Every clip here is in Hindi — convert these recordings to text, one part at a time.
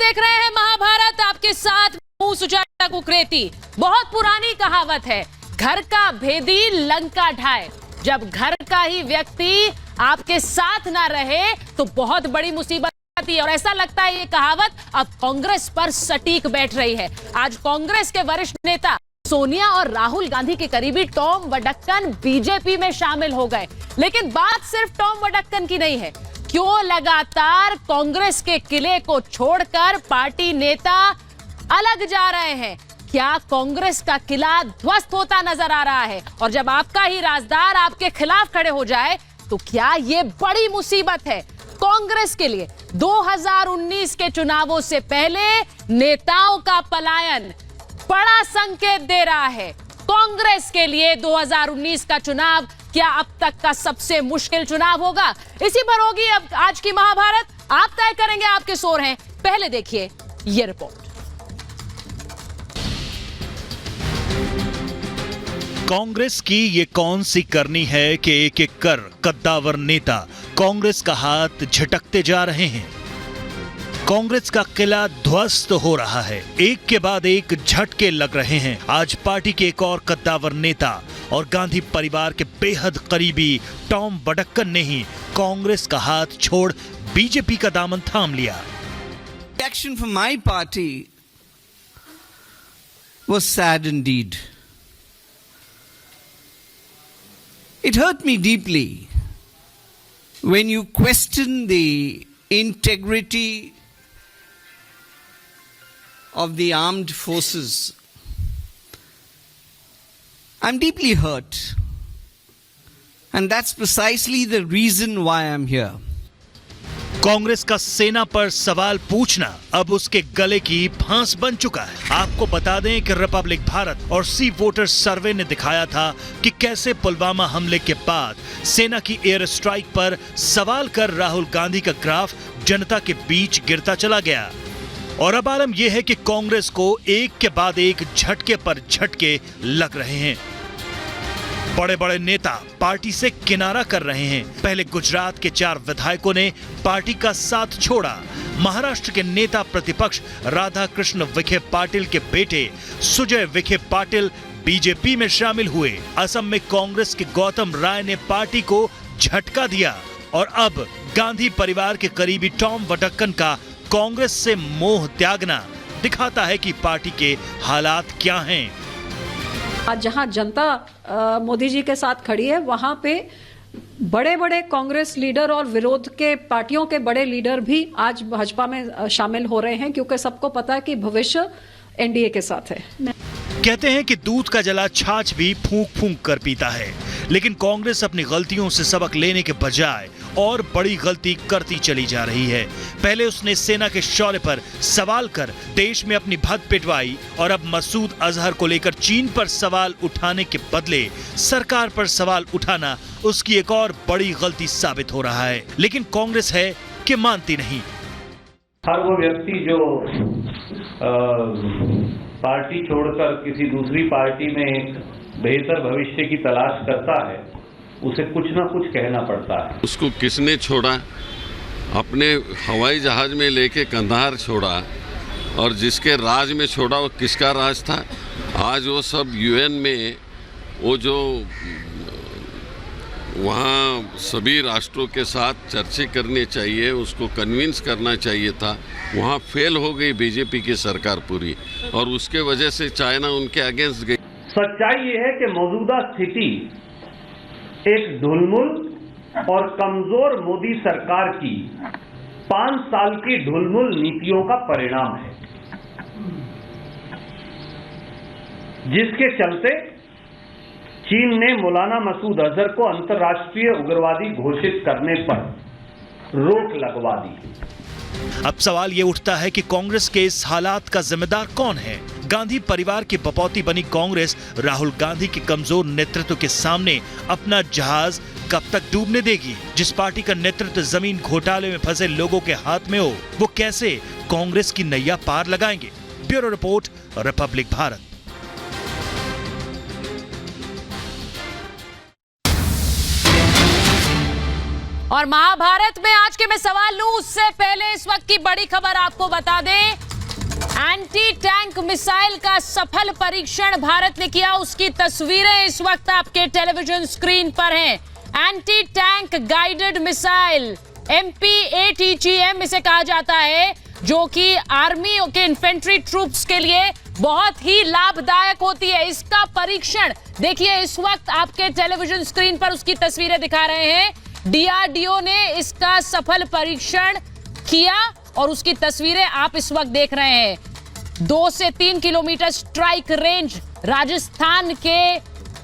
देख रहे हैं महाभारत, आपके साथ मुंह सुजाता कुकरेती। बहुत पुरानी कहावत है, घर का भेदी लंका ढाए। जब घर का ही व्यक्ति आपके साथ ना रहे तो बहुत बड़ी मुसीबत आती है। और ऐसा लगता है ये कहावत अब कांग्रेस पर सटीक बैठ रही है। आज कांग्रेस के वरिष्ठ नेता सोनिया और राहुल गांधी के करीबी टॉम वडक्कन बीजेपी में शामिल हो गए। लेकिन बात सिर्फ टॉम वडक्कन की नहीं है। क्यों लगातार कांग्रेस के किले को छोड़कर पार्टी नेता अलग जा रहे हैं? क्या कांग्रेस का किला ध्वस्त होता नजर आ रहा है? और जब आपका ही राजदार आपके खिलाफ खड़े हो जाए तो क्या यह बड़ी मुसीबत है कांग्रेस के लिए? 2019 के चुनावों से पहले नेताओं का पलायन बड़ा संकेत दे रहा है। कांग्रेस के लिए 2019 का चुनाव क्या अब तक का सबसे मुश्किल चुनाव होगा? इसी पर होगी अब आज की महाभारत। आप तय करेंगे, आपके शोर हैं। पहले देखिए ये रिपोर्ट। कांग्रेस की ये कौन सी करनी है कि एक एक कर कद्दावर नेता कांग्रेस का हाथ झटकते जा रहे हैं। कांग्रेस का किला ध्वस्त हो रहा है, एक के बाद एक झटके लग रहे हैं। आज पार्टी के एक और कद्दावर नेता और गांधी परिवार के बेहद करीबी टॉम वडक्कन ने ही कांग्रेस का हाथ छोड़ बीजेपी का दामन थाम लिया। Action from my party was sad indeed. It hurt me deeply when you question the integrity of the armed forces. I'm deeply hurt, and that's precisely the reason why I'm here. Congress का सेना पर सवाल पूछना अब उसके गले की फांस बन चुका है। आपको बता दें कि रिपब्लिक भारत और सी वोटर सर्वे ने दिखाया था कि कैसे पुलवामा हमले के बाद सेना की एयर स्ट्राइक पर सवाल कर राहुल गांधी का ग्राफ जनता के बीच गिरता चला गया। और अब आलम यह है कि कांग्रेस को एक के बाद एक झटके पर झटके लग रहे हैं। बड़े बड़े नेता पार्टी से किनारा कर रहे हैं। पहले गुजरात के 4 विधायकों ने पार्टी का साथ छोड़ा। महाराष्ट्र के नेता प्रतिपक्ष राधा कृष्ण विखे पाटिल के बेटे सुजय विखे पाटिल बीजेपी में शामिल हुए। असम में कांग्रेस के गौतम राय ने पार्टी को झटका दिया। और अब गांधी परिवार के करीबी टॉम वडक्कन का कांग्रेस से मोह त्यागना दिखाता है कि पार्टी के हालात क्या हैं। आज जहां जनता मोदी जी के साथ खड़ी है, वहां पे बड़े बड़े कांग्रेस लीडर और विरोध के पार्टियों के बड़े लीडर भी आज भाजपा में शामिल हो रहे हैं, क्योंकि सबको पता है कि भविष्य एनडीए के साथ है। कहते हैं कि दूध का जला छाछ भी फूंक फूंक कर पीता है, लेकिन कांग्रेस अपनी गलतियों से सबक लेने के बजाय और बड़ी गलती करती चली जा रही है। पहले उसने सेना के शौर्य पर सवाल कर देश में अपनी भद पिटवाई, और अब मसूद अजहर को लेकर चीन पर सवाल उठाने के बदले सरकार पर सवाल उठाना उसकी एक और बड़ी गलती साबित हो रहा है। लेकिन कांग्रेस है कि मानती नहीं। हर वो व्यक्ति जो पार्टी छोड़कर किसी दूसरी पार्टी में एक बेहतर भविष्य की तलाश करता है, उसे कुछ ना कुछ कहना पड़ता है। उसको किसने छोड़ा? अपने हवाई जहाज में लेके कंधार छोड़ा, और जिसके राज में छोड़ा वो किसका राज था? आज वो सब यूएन में वो जो वहाँ सभी राष्ट्रों के साथ चर्चा करनी चाहिए, उसको कन्विंस करना चाहिए था, वहाँ फेल हो गई बीजेपी की सरकार पूरी, और उसके वजह से चाइना उनके अगेंस्ट गई। सच्चाई ये है कि मौजूदा स्थिति एक ढुलमुल और कमजोर मोदी सरकार की 5 साल की ढुलमुल नीतियों का परिणाम है, जिसके चलते चीन ने मौलाना मसूद अजहर को अंतर्राष्ट्रीय उग्रवादी घोषित करने पर रोक लगवा दी। अब सवाल ये उठता है कि कांग्रेस के इस हालात का जिम्मेदार कौन है? गांधी परिवार की बपौती बनी कांग्रेस राहुल गांधी के कमजोर नेतृत्व के सामने अपना जहाज कब तक डूबने देगी? जिस पार्टी का नेतृत्व जमीन घोटाले में फंसे लोगों के हाथ में हो, वो कैसे कांग्रेस की नैया पार लगाएंगे? Bureau report, Republic Bharat. और महाभारत में आज के मैं सवाल लूं उससे पहले इस वक्त की बड़ी खबर आपको बता दें, एंटी टैंक मिसाइल का सफल परीक्षण भारत ने किया। उसकी तस्वीरें इस वक्त आपके टेलीविजन स्क्रीन पर हैं। Anti tank guided missile MPATGM इसे कहा जाता है, जो कि आर्मी के इन्फेंट्री ट्रूप्स के लिए बहुत ही लाभदायक होती है। इसका परीक्षण देखिए, इस वक्त आपके टेलीविजन स्क्रीन पर उसकी तस्वीरें दिखा रहे हैं। DRDO ने इसका सफल परीक्षण किया और उसकी तस्वीरें आप इस वक्त देख रहे हैं। 2 से 3 किलोमीटर स्ट्राइक रेंज राजस्थान के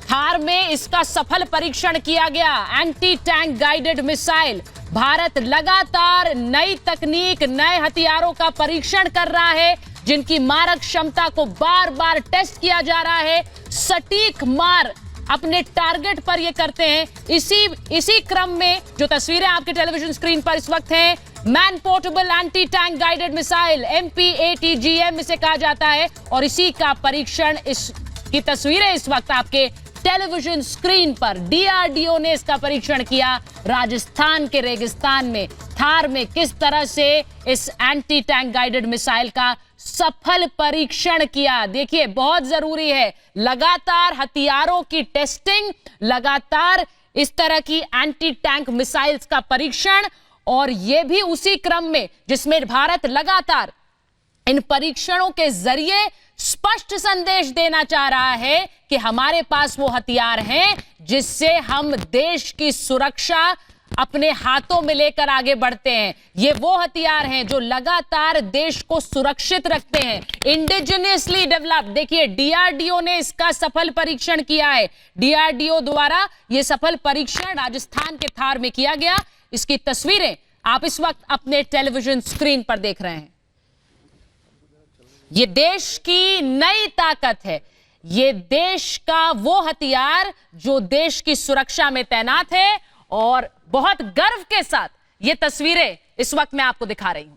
थार में इसका सफल परीक्षण किया गया। Anti tank guided missile. Bharat लगातार नई तकनीक, नए हथियारों का परीक्षण कर रहा है, जिनकी मारक क्षमता को बार बार टेस्ट किया जा रहा है। सटीक मार अपने टारगेट पर ये करते हैं। इसी क्रम में जो तस्वीरें आपके टेलीविजन स्क्रीन पर इस वक्त हैं, man portable anti tank guided missile MPATGM इसे कहा जाता है, और इसी का परीक्षण, इसकी तस्वीरें इस वक्त आपके टेलीविजन स्क्रीन पर। DRDO ने इसका परीक्षण किया राजस्थान के रेगिस्तान में, थार में, किस तरह से इस एंटी टैंक गाइडेड मिसाइल का सफल परीक्षण किया। देखिए, बहुत जरूरी है लगातार हथियारों की टेस्टिंग, लगातार इस तरह की एंटी टैंक मिसाइल्स का परीक्षण, और यह भी उसी क्रम में जिसमें भारत लगातार इन परीक्षणों के जरिए स्पष्ट संदेश देना चाह रहा है कि हमारे पास वो हथियार हैं जिससे हम देश की सुरक्षा अपने हाथों में लेकर आगे बढ़ते हैं। ये वो हथियार हैं जो लगातार देश को सुरक्षित रखते हैं, इंडिजिनियसली डेवलप्ड। देखिए, DRDO ने इसका सफल परीक्षण किया है। DRDO द्वारा यह सफल परीक्षण राजस्थान के थार में किया गया। इसकी तस्वीरें आप इस वक्त अपने टेलीविजन स्क्रीन पर देख रहे हैं। ये देश की नई ताकत है, ये देश का वो हथियार जो देश की सुरक्षा में तैनात है, और बहुत गर्व के साथ ये तस्वीरें इस वक्त मैं आपको दिखा रही हूं।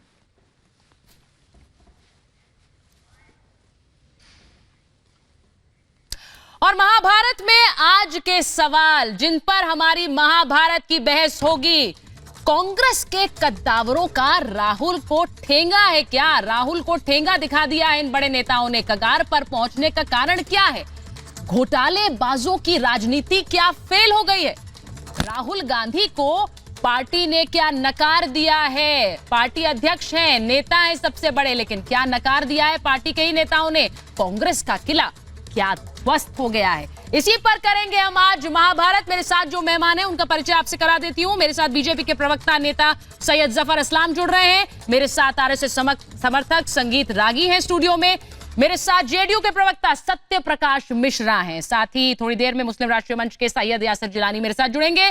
और महाभारत में आज के सवाल जिन पर हमारी महाभारत की बहस होगी, कांग्रेस के कद्दावरों का राहुल को ठेंगा है क्या? राहुल को ठेंगा दिखा दिया है इन बड़े नेताओं ने। कगार पर पहुंचने का कारण क्या है? घोटालेबाजों की राजनीति क्या फेल हो गई है? राहुल गांधी को पार्टी ने क्या नकार दिया है? पार्टी अध्यक्ष हैं, नेता हैं सबसे बड़े, लेकिन क्या नकार दिया है पार्टी के ही नेताओं ने? कांग्रेस का किला क्या ध्वस्त हो गया है? इसी पर करेंगे हम आज महाभारत। मेरे साथ जो मेहमान हैं उनका परिचय आपसे करा देती हूं। मेरे साथ बीजेपी के प्रवक्ता नेता सैयद जफर असलाम जुड़ रहे हैं। मेरे साथ RSS समर्थक संगीत रागी हैं स्टूडियो में। मेरे साथ JDU के प्रवक्ता सत्य प्रकाश मिश्रा हैं। साथ ही थोड़ी देर में मुस्लिम राष्ट्रीय मंच के सैयद यासिर जिलानी मेरे साथ जुड़ेंगे।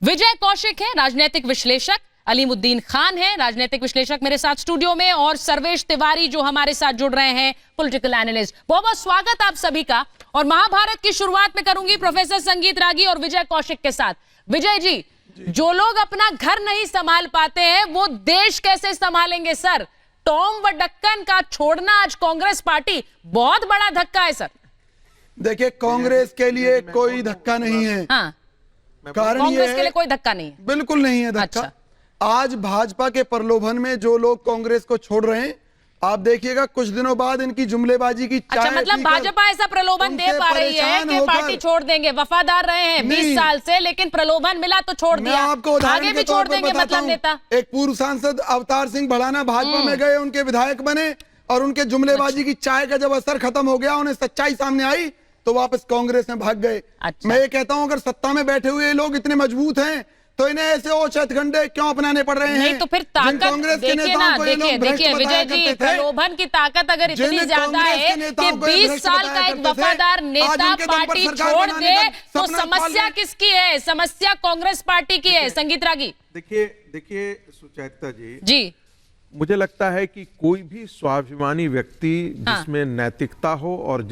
विजय कौशिक है राजनीतिक विश्लेषक, अलीमुद्दीन खान है राजनीतिक विश्लेषक मेरे साथ स्टूडियो में, और सर्वेश तिवारी जो हमारे साथ जुड़ रहे हैं, पॉलिटिकल एनालिस्ट। बहुत बहुत स्वागत आप सभी का। और महाभारत की शुरुआत में करूंगी प्रोफेसर संगीत रागी और विजय कौशिक के साथ। विजय जी, जो लोग अपना घर नहीं संभाल पाते हैं वो देश कैसे संभालेंगे सर? टॉम व डक्कन का छोड़ना आज कांग्रेस पार्टी बहुत बड़ा धक्का है सर। देखिए, कांग्रेस के लिए कोई धक्का नहीं है। हाँ, कारण कांग्रेस के लिए कोई धक्का नहीं है? बिल्कुल नहीं है धक्का। अच्छा। आज भाजपा के प्रलोभन में जो लोग कांग्रेस को छोड़ रहे हैं, आप देखिएगा कुछ दिनों बाद इनकी जुमलेबाजी की अच्छा, मतलब भाजपा ऐसा प्रलोभन दे पा रही है कि पार्टी छोड़ देंगे? वफादार रहे हैं 20 साल से, लेकिन प्रलोभन मिला तो छोड़ दिया। आपको आगे भी छोड़ देंगे मतलब नेता? एक पूर्व सांसद अवतार सिंह भड़ाना भाजपा में गए, उनके विधायक बने, और उनके जुमलेबाजी की चाय का जब असर खत्म हो गया, उन्हें सच्चाई सामने आई तो वापस कांग्रेस में भाग गए। अच्छा। मैं ये कहता हूं, अगर सत्ता में बैठे हुए लोग इतने मजबूत हैं तो इन्हें ऐसे ओछत खंडे क्यों अपनाने पड़ रहे हैं? नहीं तो फिर ताकत देखिए ना, देखिए विजय जी, प्रलोभन की ताकत अगर इतनी ज्यादा है कि 20 साल का एक वफादार नेता पार्टी छोड़ दे तो समस्या किसकी है? समस्या कांग्रेस पार्टी की है। संगीत रागी। देखिए सुचेता जी, मुझे लगता है कि कोई भी स्वाभिमानी व्यक्ति जिसमें नैतिकता हो और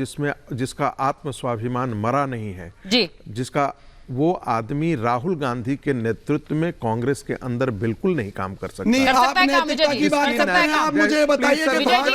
जिसका आत्म स्वाभिमान मरा नहीं है जी, जिसका वो आदमी राहुल गांधी के नेतृत्व में कांग्रेस के अंदर बिल्कुल नहीं काम कर सकता। नहीं, कर आप सकता है काम, नैतिकता विजय की जी, बात कर करते सकता है हैं। काम। आप मुझे बताइए कि विजय जी का-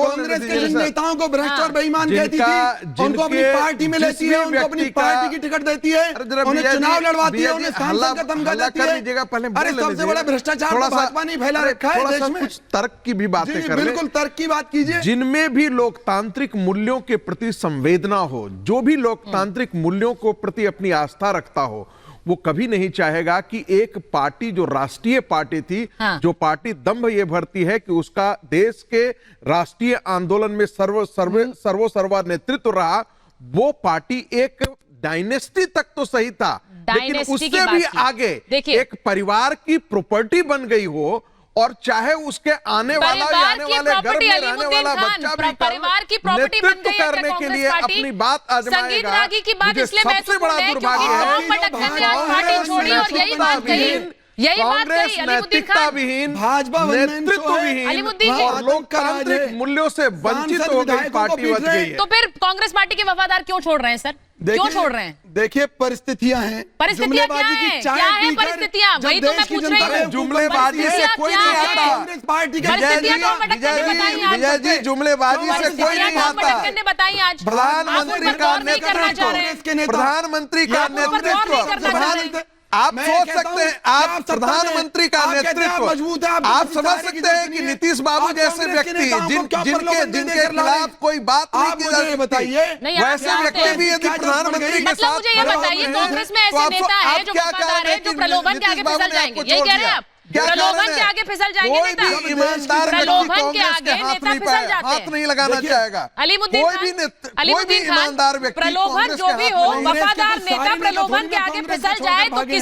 कांग्रेस के जिन नेताओं को भ्रष्ट और बेईमान कहती थी, उनको अपनी पार्टी में लेती है, उनको अपनी पार्टी की टिकट देती है, उन्हें चुनाव लड़वाती है, उन्हें सांसद खत्म कर देती है। अरे सबसे बड़ा भ्रष्टाचार तो भाजपा ने फैला रखा है देश में। कुछ तर्क की भी बातें जी, कर ले। बिल्कुल तर्क की बात कीजिए। जिनमें भी लोकतांत्रिक मूल्यों के प्रति संवेदना हो, जो भी लोकतांत्रिक मूल्यों को प्रति अपनी आस्था रखता हो, वो कभी नहीं चाहेगा कि एक पार्टी जो राष्ट्रीय पार्टी थी, हाँ। जो पार्टी दंभ ये भरती है कि उसका देश के राष्ट्रीय आंदोलन में सर्वा नेतृत्व रहा, वो पार्टी एक डायनेस्टी तक तो सही था, लेकिन डायनेस्टी उससे की भी बात की। आगे देखिए। एक परिवार की प्रॉपर्टी बन गई हो, और चाहे उसके आने वाला या परिवार आने की वाले घर प्रॉपर्टी में रहने अलीमुद्दीन वाला खान, बच्चा भी परिवार की प्रॉपर्टी बन नेतृत्व गई है करने के कांग्रेस लिए पार्टी। अपनी बात आजमाएगा। संगीत रागी की बात मुझे इसलिए सबसे बड़ा महत्वपूर्ण है दुर्भाग्य क्योंकि है टॉम भटकन ने आज पार्टी छोड़ी और यही बात कही, यही बात कांग्रेस कही अलीमुद्दीन नैतिकता खान। विहीन, भाजपा वन मैन शो है। नेतृत्व विहीन अलीमुद्दीन जी। और लोकतांत्रिक मूल्यों से वंचित हो गई पार्टी बच गई है। तो फिर कांग्रेस पार्टी के वफादार क्यों छोड़ रहे हैं सर? क्यों छोड़ रहे हैं? देखिए परिस्थितियां हैं, परिस्थितियां क्या जुमलेबाजी की हैं? चाय क्या है पीकर परिस्थितियां? जब वही तो देश मैं की पूछ जनता रही हूँ। बेवकूफ जुमलेबाजी से परिस्थितियां कोई क्या नहीं हैं? आता। कांग्रेस पार्टी के परिस्थितियां टॉम भटकन ने बताई आज। विजय जी, जुमलेबाजी से कोई परिस्थितियां नहीं टॉम आता। भटकन ने बताई आज। प्रधानमंत्री आप उस पर का गौर नहीं करना चाह रहे हैं। नेतृत्व, प्रधानमंत्री का आप उस पर गौर नहीं करना चाह रहे हैं। आप मैं सोच कहता सकते हैं, हूं आप कि आप सत्ता में- प्रधानमंत्री का आप कहते हैं आप नेतृत्व, मजबूत हैं, आप किसी समझ सहारे की सकते जरूरत हैं कि नहीं है। नीतीश बाबू आप जैसे कांग्रेस के व्यक्ति नेताओं को क्या जिनके प्रलोभन जिनके देकर ला रहे हैं? खिलाफ कोई बात नहीं आप की मुझे जा ये सकती, बताइए, नहीं, आप वैसे चाहते व्यक्ति हैं भी यदि क्या जरूरत प्रधानमंत्री पड़ गई? के मतलब साथ मुझे ये खड़े बताइए, होते हैं, कांग्रेस में तो ऐसे आप नेता आप है जो क्या वफादार कह रहे है, हैं जो कि प्रलोभन के आगे नीतीश बाबू फिसल ने जाएंगे, आपको यही छोड़ कह रहे हैं दिया? आप? क्या कह प्रलोभन रहे के हैं? आगे फिसल जाएंगे कोई नेता? भी ईमानदार प्रलोभन व्यक्ति के कांग्रेस आगे के हाथ नेता नहीं फिसल पाएगा, जाते हाथ हैं। नहीं लगाना चाहेगा। अलीमुद्दीन कोई खान, भी कोई भी अलीमुद्दीन खान, ईमानदार व्यक्ति प्रलोभन कांग्रेस जो के भी हाथ हो, में नहीं है। वफादार कांग्रेस के तो नेता सारे प्रलोभन नेता के आगे कांग्रेस फिसल को जाए छोड़कर तो भागे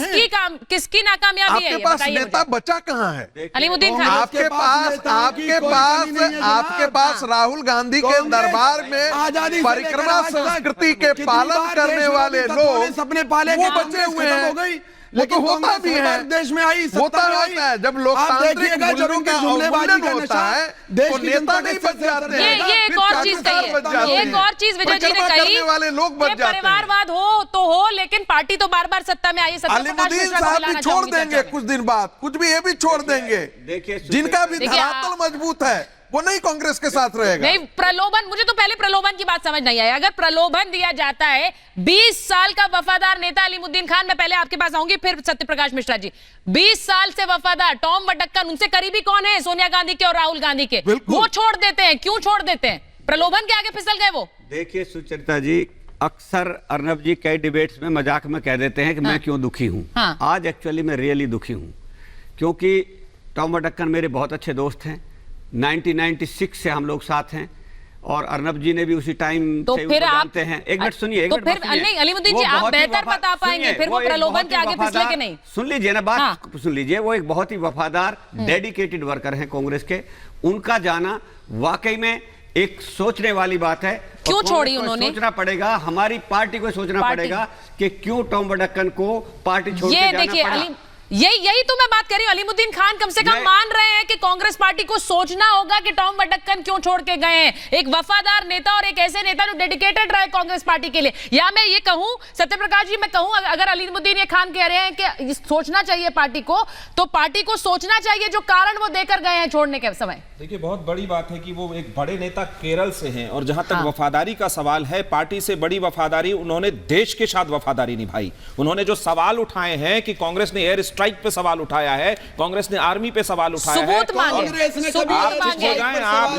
किसकी नाकामयाबी है? आपके ये पास बताइए नेता मुझे। बचा कहाँ है? अलीमुद्दीन खान, आपके पास आपके पास राहुल गांधी के दरबार में आजादी परिक्रमा संस्कृति के पालन करने वाले लोग सपने पाले वो बचे हुए हैं। हो गई, वो तो होता भी है, देश में आई, होता है। जब लोकतांत्रिक मूल्यों का अवमूल्यन होता है तो नेता नहीं बच जाते हैं, ये एक फिर और चीज चाटुकार कही बच है, जाते एक हैं। और चीज विजय जी ने परिक्रमा कही करने वाले लोग बच कि जाते हैं। परिवारवाद हो तो हो, लेकिन पार्टी तो बार बार सत्ता में आई है। सत्यप्रकाश अलीमुद्दीन मिश्रा को साहब बुलाना भी छोड़ चाहूंगी देंगे चर्चा में। कुछ दिन बाद, कुछ भी ये भी छोड़ देंगे। जिनका भी देखिए, धरातल मजबूत है वो नहीं कांग्रेस के साथ रहेगा। नहीं, प्रलोभन, मुझे तो पहले प्रलोभन की बात समझ नहीं आई। अगर प्रलोभन दिया जाता है, 20 साल का वफादार नेता अलीमुद्दीन खान, मैं पहले आपके पास आऊंगी फिर सत्यप्रकाश मिश्रा जी, 20 साल से वफादार टॉम भटकन, उनसे करीबी कौन है? सोनिया गांधी के और राहुल गांधी के। वो छोड़ देते हैं, क्यों छोड़ देते हैं? प्रलोभन के आगे फिसल गए वो। देखिए सुचरिता जी, अक्सर अर्नब जी कई डिबेट्स में मजाक में कह देते हैं कि मैं क्यों दुखी हूं। आज एक्चुअली मैं रियली दुखी हूं, क्योंकि टॉम भटकन मेरे बहुत अच्छे दोस्त हैं। 1996 से हम लोग साथ हैं और अर्नब जी ने भी उसी टाइम तो से फिर उनको आप जानते हैं। एक मिनट सुनिए, एक तो मिनट फिर बस सुनिए। नहीं, अलीमुद्दीन वो जी, आप बहुत ही बेहतर बता पाएंगे, सुनिए, फिर वो एक प्रलोभन बहुत के ही आगे फिसले वफादार- कि नहीं? सुन लीजिए ना बात, सुन लीजिए। वो एक बहुत ही वफादार डेडिकेटेड वर्कर हैं कांग्रेस के। उनका जाना वाकई में एक सोचने वाली बात है। क्यों और छोड़ी कांग्रेस को उन्होंने? सोचना पड़ेगा, हमारी पार्टी को सोचना पड़ेगा कि क्यों टॉम भटकन को पार्टी छोड़ के ये जाना देखिए पड़ा। यही तो मैं बात कर रही हूं। अलीमुद्दीन खान कम से कम मान रहे हैं कि कांग्रेस पार्टी को सोचना होगा कि टॉम भटकन क्यों छोड़ के गए हैं। एक वफादार नेता और एक ऐसे नेता जो डेडिकेटेड रहे कांग्रेस पार्टी के लिए। या मैं ये कहूं, सत्यप्रकाश जी, मैं कहूं अगर अलीमुद्दीन ये खान कह रहे हैं कि सोचना चाहिए पार्टी को, तो पार्टी को सोचना चाहिए जो कारण वो देकर गए हैं छोड़ने के समय। देखिए, बहुत बड़ी बात है कि वो एक बड़े नेता केरल से हैं और जहां तक वफादारी का सवाल है, पार्टी से बड़ी वफादारी उन्होंने देश के साथ वफादारी निभाई। उन्होंने जो सवाल उठाए हैं कि कांग्रेस ने एयर स्ट्राइक पे सवाल उठाया है, कांग्रेस ने आर्मी पे सवाल उठाया है। सबूत मांगे, कांग्रेस ने सबूत कभी आप चुप मांगे। हो जाएं, आप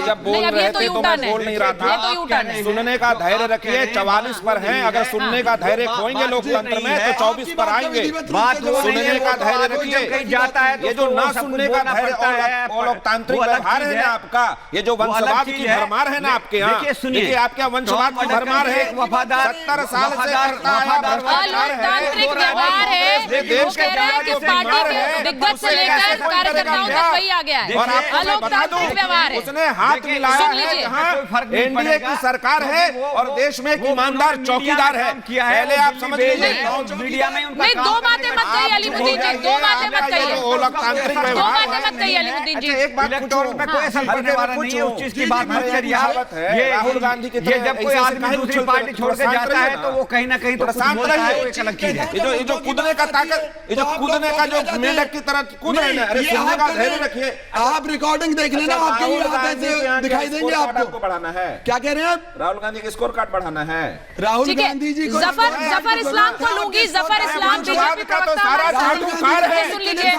जब बोल नहीं, अब ये रहे तो थे तो U-turn मैं है। बोल नहीं रहा ये तो U-turn था। है। सुनने का धैर्य रखिए, 44 पर हैं, अगर सुनने का धैर्य खोएंगे लोकतंत्र में तो 24 पर आएंगे। सुनने का धैर्य रखिए, जाता है ये जो ना सुनने का धैर्य और लोकतांत्रिक व्यवहार है ना आपका, ये जो वंशवाद की भरमार है ना आपके यहाँ, देखिए आपके यहाँ वंशवाद की भरमार है। 70 साल से करता है, लोकतांत्रिक व्यवहार है। देश कह रहे हैं कि पार्टी के दिग्गज से लेकर कार्यकर्ताओं तक वही आ गया है। और आपको मैं बता दूं, अलोकतांत्रिक व्यवहार है। उसने हाथ मिलाया है जहां एनडीए की सरकार है और देश में एक ईमानदार चौकीदार है। पहले आप समझ लीजिए, मीडिया में नहीं, दो बातें मत कहिए अलीमुद्दीन जी, दो बातें मत कहिए, लोकतांत्रिक दो व्यवहार बातें मत कहिए अलीमुद्दीन जी। एक बात इलेक्टोरल में कोई असर पड़ने वाला नहीं है, उस चीज की बात मत करिए आप। ये राहुल गांधी की ये जब कोई आदमी दूसरी पार्टी छोड़ के जाता है तो वो कहीं ना कहीं तो कुछ बोलता है, वो एक अलग चीज है। ये जो कूदने का ताकत, ये जो कूदने का जो मेंढक की तरह कूद रहे हैं, अरे सुनने का धैर्य रखिए। आप रिकॉर्डिंग देख लेना, आपके ही हाथ से दिखाई देंगे आपको। बढ़ाना है, क्या कह रहे हैं आप? राहुल गांधी के स्कोर कार्ड बढ़ाना है। राहुल गांधी जी को जफर इस्लाम को लूंगी, जफर इस्लाम बीजेपी प्रवक्ता चाटुकार है। सुन लीजिए,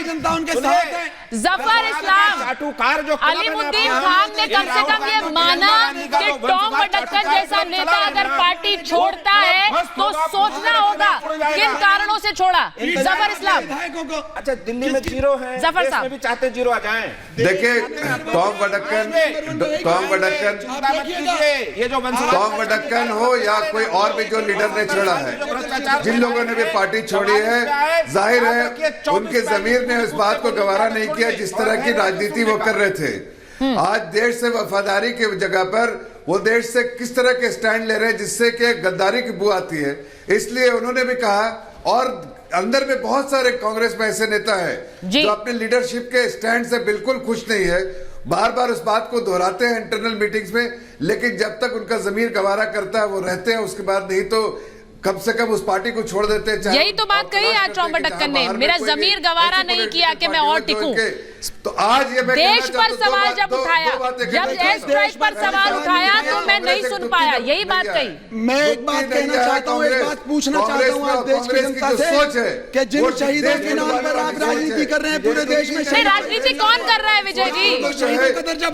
जनता उनके साथ है। जफर इस्लाम, चाटुकार जो अलीमुद्दीन खान ने कम से कम ये माना कि टॉम वडक्कन जैसा नेता अगर पार्टी छोड़ता है तो सोचना होगा किन कारणों से छोड़ा। जफर इस्लाम, अच्छा दिल्ली में जीरो है, जफर साहब भी चाहते जीरो आ जाएं। देखिए टॉम वडक्कन ये जो टॉम वडक्कन हो या कोई और भी जो लीडर ने छोड़ा है, जिन लोगों ने भी पार्टी छोड़ी है, जाहिर है उनके जमीर ने इस बात को गवारा नहीं किया जिस तरह की राजनीति वो कर रहे थे। आज देश से वफादारी की जगह पर वो देश से किस तरह के स्टैंड ले रहे हैं जिससे कि गद्दारी की बू आती है। इसलिए उन्होंने भी कहा, और अंदर में बहुत सारे कांग्रेस में ऐसे नेता हैं जो अपने लीडरशिप के स्टैंड से बिल्कुल खुश नहीं है, बार बार उस बात को दोहराते हैं इंटरनल मीटिंग्स में, लेकिन जब तक उनका जमीर गवारा करता है वो रहते हैं, उसके बाद नहीं तो कम से कम उस पार्टी को छोड़ देते हैं। यही तो बात कही आज टॉम वडक्कन ने, मेरा जमीर गवारा नहीं किया कि मैं और टिकूं। तो आज ये देश पर सवाल जब उठाया, जब एयर स्ट्राइक पर सवाल उठाया तो मैं नहीं सुन पाया, यही बात कही। मैं एक बात कहना चाहता हूँ, एक बात पूछना चाहता हूँ आज देश की जनता से कि जिन शहीदों के नाम पर आप राजनीति कर रहे हैं पूरे देश में, राजनीति कौन कर रहा है विजय जी? शहीदों का दर्जा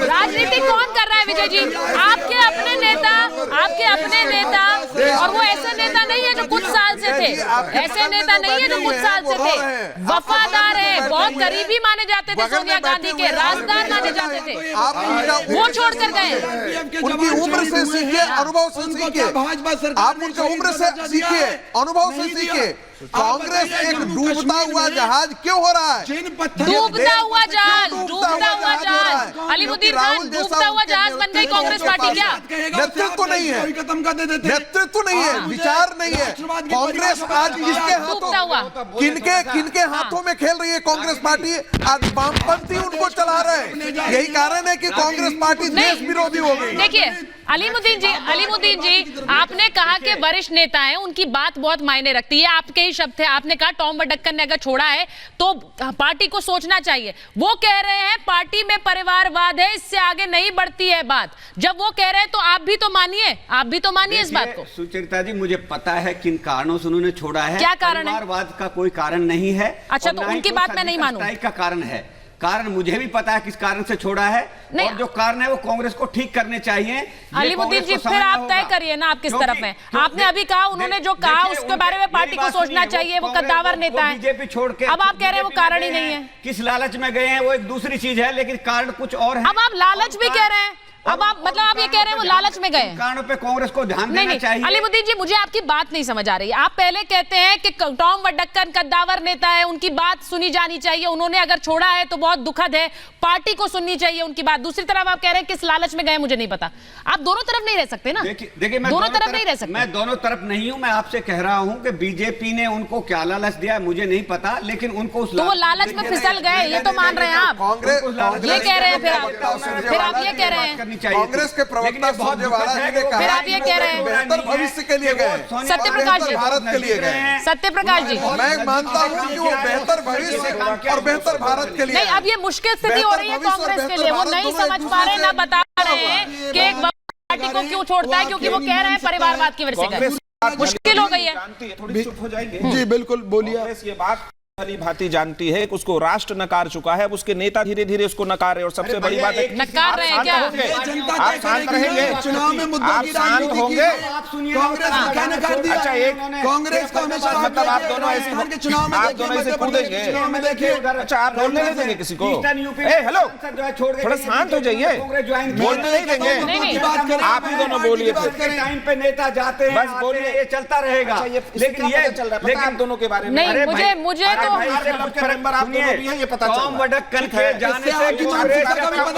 राजनीति कौन कर रहा है विजय जी? आपके अपने नेता, और वो ऐसे नेता नहीं है जो कुछ साल से थे, ऐसे नेता नहीं है जो कुछ साल से थे, वफादार है, बहुत करीबी माने जाते थे सोनिया गांधी के, राजदार माने जाते थे, वो छोड़कर गए। उनकी उम्र से सीखिए, अनुभव से सीखिए, आप उनकी उम्र से सीखिए, अनुभव से सीखिए। कांग्रेस एक डूबता हुआ जहाज क्यों हो रहा है? डूबता हुआ जहाज, अलीमुद्दीन खान, डूबता हुआ जहाज बन गई कांग्रेस पार्टी। क्या नेतृत्व नहीं है? नेतृत्व नहीं है, विचार नहीं है। कांग्रेस आज किसके हाथों, किनके हाथों में खेल रही है कांग्रेस पार्टी? आज वामपंथी उनको चला रहे हैं। यही कारण है कि कांग्रेस पार्टी देश विरोधी हो गई। देखिए अलीमुद्दीन जी, आपने कहा कि वरिष्ठ नेता हैं, उनकी बात बहुत मायने रखती है, आपके ही शब्द थे। आपने कहा टॉम वडक्कन ने अगर छोड़ा है तो पार्टी को सोचना चाहिए। वो कह रहे हैं पार्टी में परिवारवाद है, इससे आगे नहीं बढ़ती है बात। जब वो कह रहे हैं तो आप भी तो मानिए इस बात को। सुचरिता जी, मुझे पता है किन कारणों से उन्होंने छोड़ा है। क्या कारण है? परिवारवाद का कोई कारण नहीं है। अच्छा, तो उनकी बात मैं नहीं मानूं। का कारण है, कारण मुझे भी पता है किस कारण से छोड़ा है, और जो कारण है वो कांग्रेस को ठीक करने चाहिए। अलीमुद्दीन जी, फिर आप तय करिए ना, आप किस तरफ हैं। आपने अभी कहा, उन्होंने जो कहा उसके बारे में पार्टी को सोचना चाहिए, वो कद्दावर नेता है। बीजेपी छोड़ के अब आप कह रहे हैं वो कारण ही नहीं है। किस लालच में गए हैं वो एक दूसरी चीज है, लेकिन कारण कुछ और है। अब आप लालच भी कह रहे हैं, अब आप आप ये कह रहे हैं वो लालच में गए। कारणों पे कांग्रेस को ध्यान देना चाहिए। अलीमुद्दीन जी, मुझे आपकी बात नहीं समझ आ रही है। आप पहले कहते हैं कि टॉम वडक्कन कद्दावर नेता है, उनकी बात सुनी जानी चाहिए, उन्होंने अगर छोड़ा है तो बहुत दुखद है, पार्टी को सुननी चाहिए उनकी बात। दूसरी तरफ आप कह रहे हैं किस लालच में गए मुझे नहीं पता। आप दोनों तरफ नहीं रह सकते ना। देखिए, मैं दोनों तरफ नहीं रह सकते। मैं दोनों तरफ नहीं हूं। मैं आपसे कह रहा हूं कि बीजेपी ने उनको क्या लालच दिया मुझे नहीं पता, लेकिन उनको उस तो वो लालच में फिसल गए, ये तो मान रहे हैं आप। ये कह रहे हैं, फिर आप ये कह रहे हैं कांग्रेस के प्रवक्ता सुरजेवाला जी ने कहा, फिर आप ये कह रहे हैं बेहतर भविष्य के लिए गए, सत्यप्रकाश जी, भारत के लिए गए। सत्यप्रकाश जी, मैं मानता हूं कि वो बेहतर भविष्य और बेहतर भारत के लिए। नहीं, अब ये मुश्किल स्थिति हो रही है कांग्रेस के लिए, वो नहीं समझ पा रहे, ना बता रहे हैं कि एक पार्टी को क्यों छोड़ता है, क्योंकि वो कह रहे हैं परिवारवाद की वजह से। मुश्किल हो गई है। थोड़ी चुप हो जाएंगे जी बिल्कुल, बोलिए। ये बात भली भांति जानती है कि उसको राष्ट्र नकार चुका है, अब उसके नेता धीरे धीरे उसको नकार रहे। और सबसे बड़ी बात है, नकार रहे हैं क्या? आप शांत रहेंगे, चुनाव में मुद्दों आप की शांत राजनीति होंगे। कांग्रेस ने क्या नकार दिया? अच्छा, एक कांग्रेस का हमेशा मतलब आप दोनों ऐसे के चुनाव में आप दोनों ऐसे कूदेंगे। अच्छा, आप बोलने नहीं देंगे किसी को? हेलो, थोड़ा शांत हो जाइए, बोलने नहीं देंगे। आप ही दोनों बोलिए, टाइम पे नेता जाते हैं, बस बोलिए, ये चलता रहेगा। लेकिन ये चल रहा है, आप दोनों के बारे में नहीं, मुझे तो टॉम वडक्कन के जाने से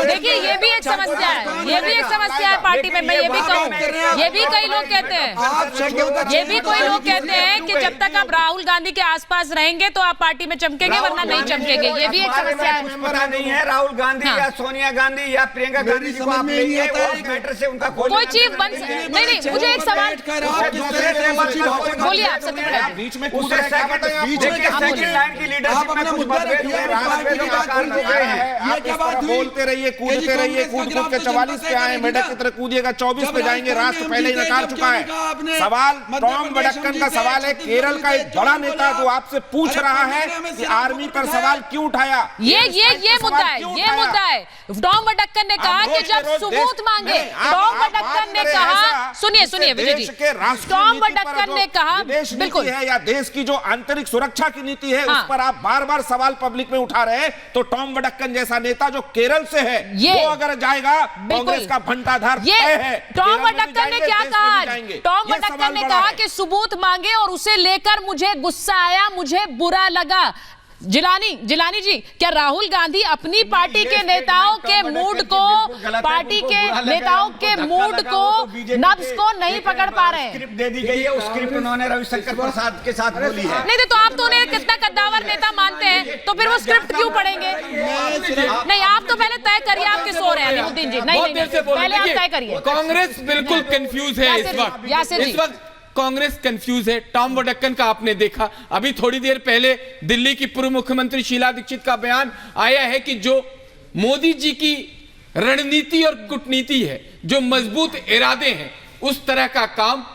देखिए, ये भी एक समस्या है, ये भी एक समस्या है पार्टी में। मैं ये भी कहूँ, ये भी कई लोग कहते हैं, ये भी कोई लोग कहते हैं कि जब तक आप राहुल गांधी के आसपास रहेंगे तो आप पार्टी में चमकेंगे, वरना नहीं चमकेंगे। ये भी एक समस्या है। पता नहीं है राहुल गांधी या सोनिया गांधी या प्रियंका गांधी को आप लेंगे, उस मैटर से उनका कोई चीफ बन नहीं। मुझे एक सवाल, बोलिए आप सत्य बीच में बोलते रहिए, कूदते रहिए, कूद कूद के 44 पे आए, मेढक की तरह कूदिएगा 24 पे जाएंगे। राष्ट्र पहले ही नकार चुका है। सवाल टॉम वडक्कन का सवाल है, केरल का एक बड़ा नेता जो आपसे पूछ रहा है कि आर्मी पर सवाल क्यों उठाया। ये मुद्दा है, ये मुद्दा है। टॉम वडक्कन ने कहा कि जब सबूत मांगे, टॉम वडक्कन ने कहा, सुनिए विजय जी, टॉम वडक्कन ने कहा बिल्कुल है या देश की जो आंतरिक सुरक्षा की नीति है, उस पर आप बार-बार सवाल पब्लिक में उठा रहे हैं। तो टॉम वडक्कन जैसा नेता जो केरल से है, वो अगर जाएगा, कांग्रेस का भंटाधार तय है। टॉम वडक्कन ने क्या कहा? टॉम वडक्कन ने कहा कि सबूत मांगे और उसे लेकर मुझे गुस्सा आया, मुझे बुरा लगा। जिलानी जी, क्या राहुल गांधी अपनी पार्टी के नेताओं के मूड को, पार्टी के नेताओं के मूड को, नब्ज को नहीं पकड़ पा रहे हैं? स्क्रिप्ट दे दी गई है, उस स्क्रिप्ट उन्होंने रविशंकर प्रसाद के साथ बोली है। नहीं तो आप तो उन्हें कितना कद्दावर नेता मानते हैं, तो फिर वो स्क्रिप्ट क्यों पढ़ेंगे? नहीं, आप तो पहले तय करिए, आप किस ओर हैं अलीमुद्दीन जी? नहीं, पहले आप तय करिए। कांग्रेस बिल्कुल कंफ्यूज है इस वक्त कांग्रेस कंफ्यूज है। टॉम वडक्कन का आपने देखा, अभी थोड़ी देर पहले दिल्ली की पूर्व मुख्यमंत्री शीला दीक्षित का बयान आया है कि जो मोदी जी की रणनीति और कूटनीति है, जो मजबूत इरादे हैं, उस तरह का काम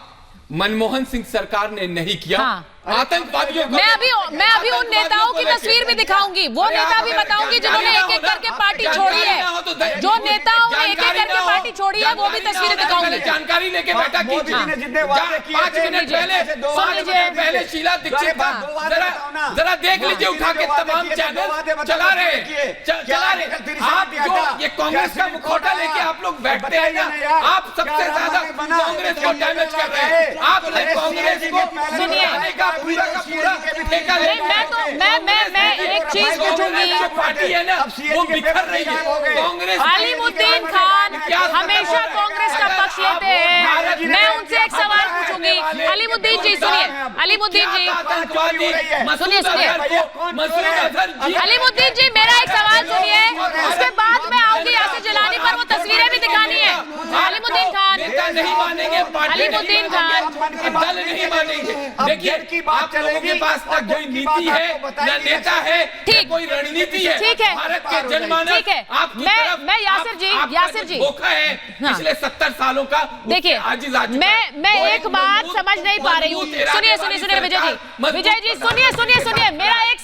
मनमोहन सिंह सरकार ने नहीं किया। हाँ। आतंकवादियों को मैं अभी उन नेताओं की तस्वीर भी दिखाऊंगी, वो नेता भी बताऊंगी जिन्होंने एक एक करके पार्टी छोड़ी है। जो नेताओं ने एक एक करके पार्टी छोड़ी है, वो भी तस्वीरें दिखाऊंगी। जानकारी लेके बैठा कीजिए। 5 मिनट पहले शीला दीक्षित जरा देख लीजिए, उठा के तमाम चैनल चला रहे। आप जो ये कांग्रेस का मुखौटा लेके आप लोग बैठते हैं ना, आप सबसे ज्यादा कांग्रेस को डैमेज कर रहे हैं। आपने कांग्रेस को सुनिए, पूरा का पूरा ठेका ले। मैं एक चीज पूछूंगी, पार्टी है ना वो बिखर रही है। कांग्रेस अलीमुद्दीन खान हमेशा कांग्रेस का पक्ष लेते हैं। मैं उनसे एक सवाल पूछूंगी। अलीमुद्दीन जी सुनिए, अलीमुद्दीन जी सुनिए, अलीमुद्दीन जी मेरा एक सवाल सुनिए, उसके बाद मैं आऊंगी यासिर जिलानी पर, वो तस्वीरें भी दिखानी है। अलीमुद्दीन खान नहीं मानेंगे, अलीमुद्दीन खान दल नहीं मानेंगे। देखिए, आप लोगों के पास ना कोई नीति है, ना नेता है, ठीक, कोई रणनीति है। ठीक है, भारत के जनमानस, ठीक है। मैं यासिर जी धोखा है पिछले 70 सालों का। देखिए, मैं एक बात समझ नहीं पा रही हूँ। सुनिए विजय जी सुनिए, मेरा एक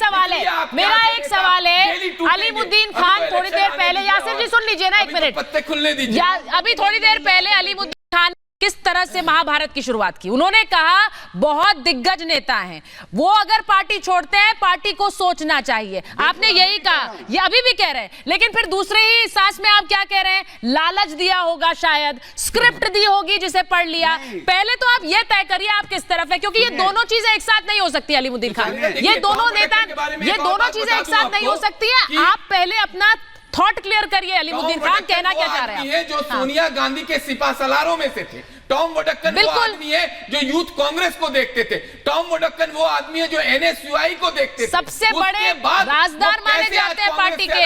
सवाल है। अलीमुद्दीन खान थोड़ी देर पहले, यासिर जी सुन लीजिए ना एक मिनट, पत्ते खुलने दीजिए। अभी थोड़ी देर पहले अलीमुद्दीन खान किस तरह से महाभारत की शुरुआत की। उन्होंने कहा बहुत दिग्गज नेता हैं, वो अगर पार्टी छोड़ते हैं, पार्टी को सोचना चाहिए। आपने यही कहा, ये अभी भी कह रहे हैं, लेकिन फिर दूसरे ही सांस में आप क्या कह रहे हैं? लालच दिया होगा, शायद स्क्रिप्ट दी होगी जिसे पढ़ लिया। पहले तो आप ये तय करिए आप किस तरफ है, क्योंकि ये दोनों चीजें एक साथ नहीं हो सकती। अलीमुद्दीन खान, ये दोनों नेता, ये दोनों चीजें एक साथ नहीं हो सकती है। आप पहले अपना थॉट क्लियर करिए। अलीमुद्दीन खान कहना क्या चाह रहे हैं? जो सोनिया गांधी के सिपासलारों में से थे। टॉम वडक्कन वो आदमी है जो यूथ कांग्रेस को देखते थे। टॉम वडक्कन वो आदमी है जो एनएसयूआई को देखते थे। सबसे बड़े राजदार माने जाते हैं पार्टी के।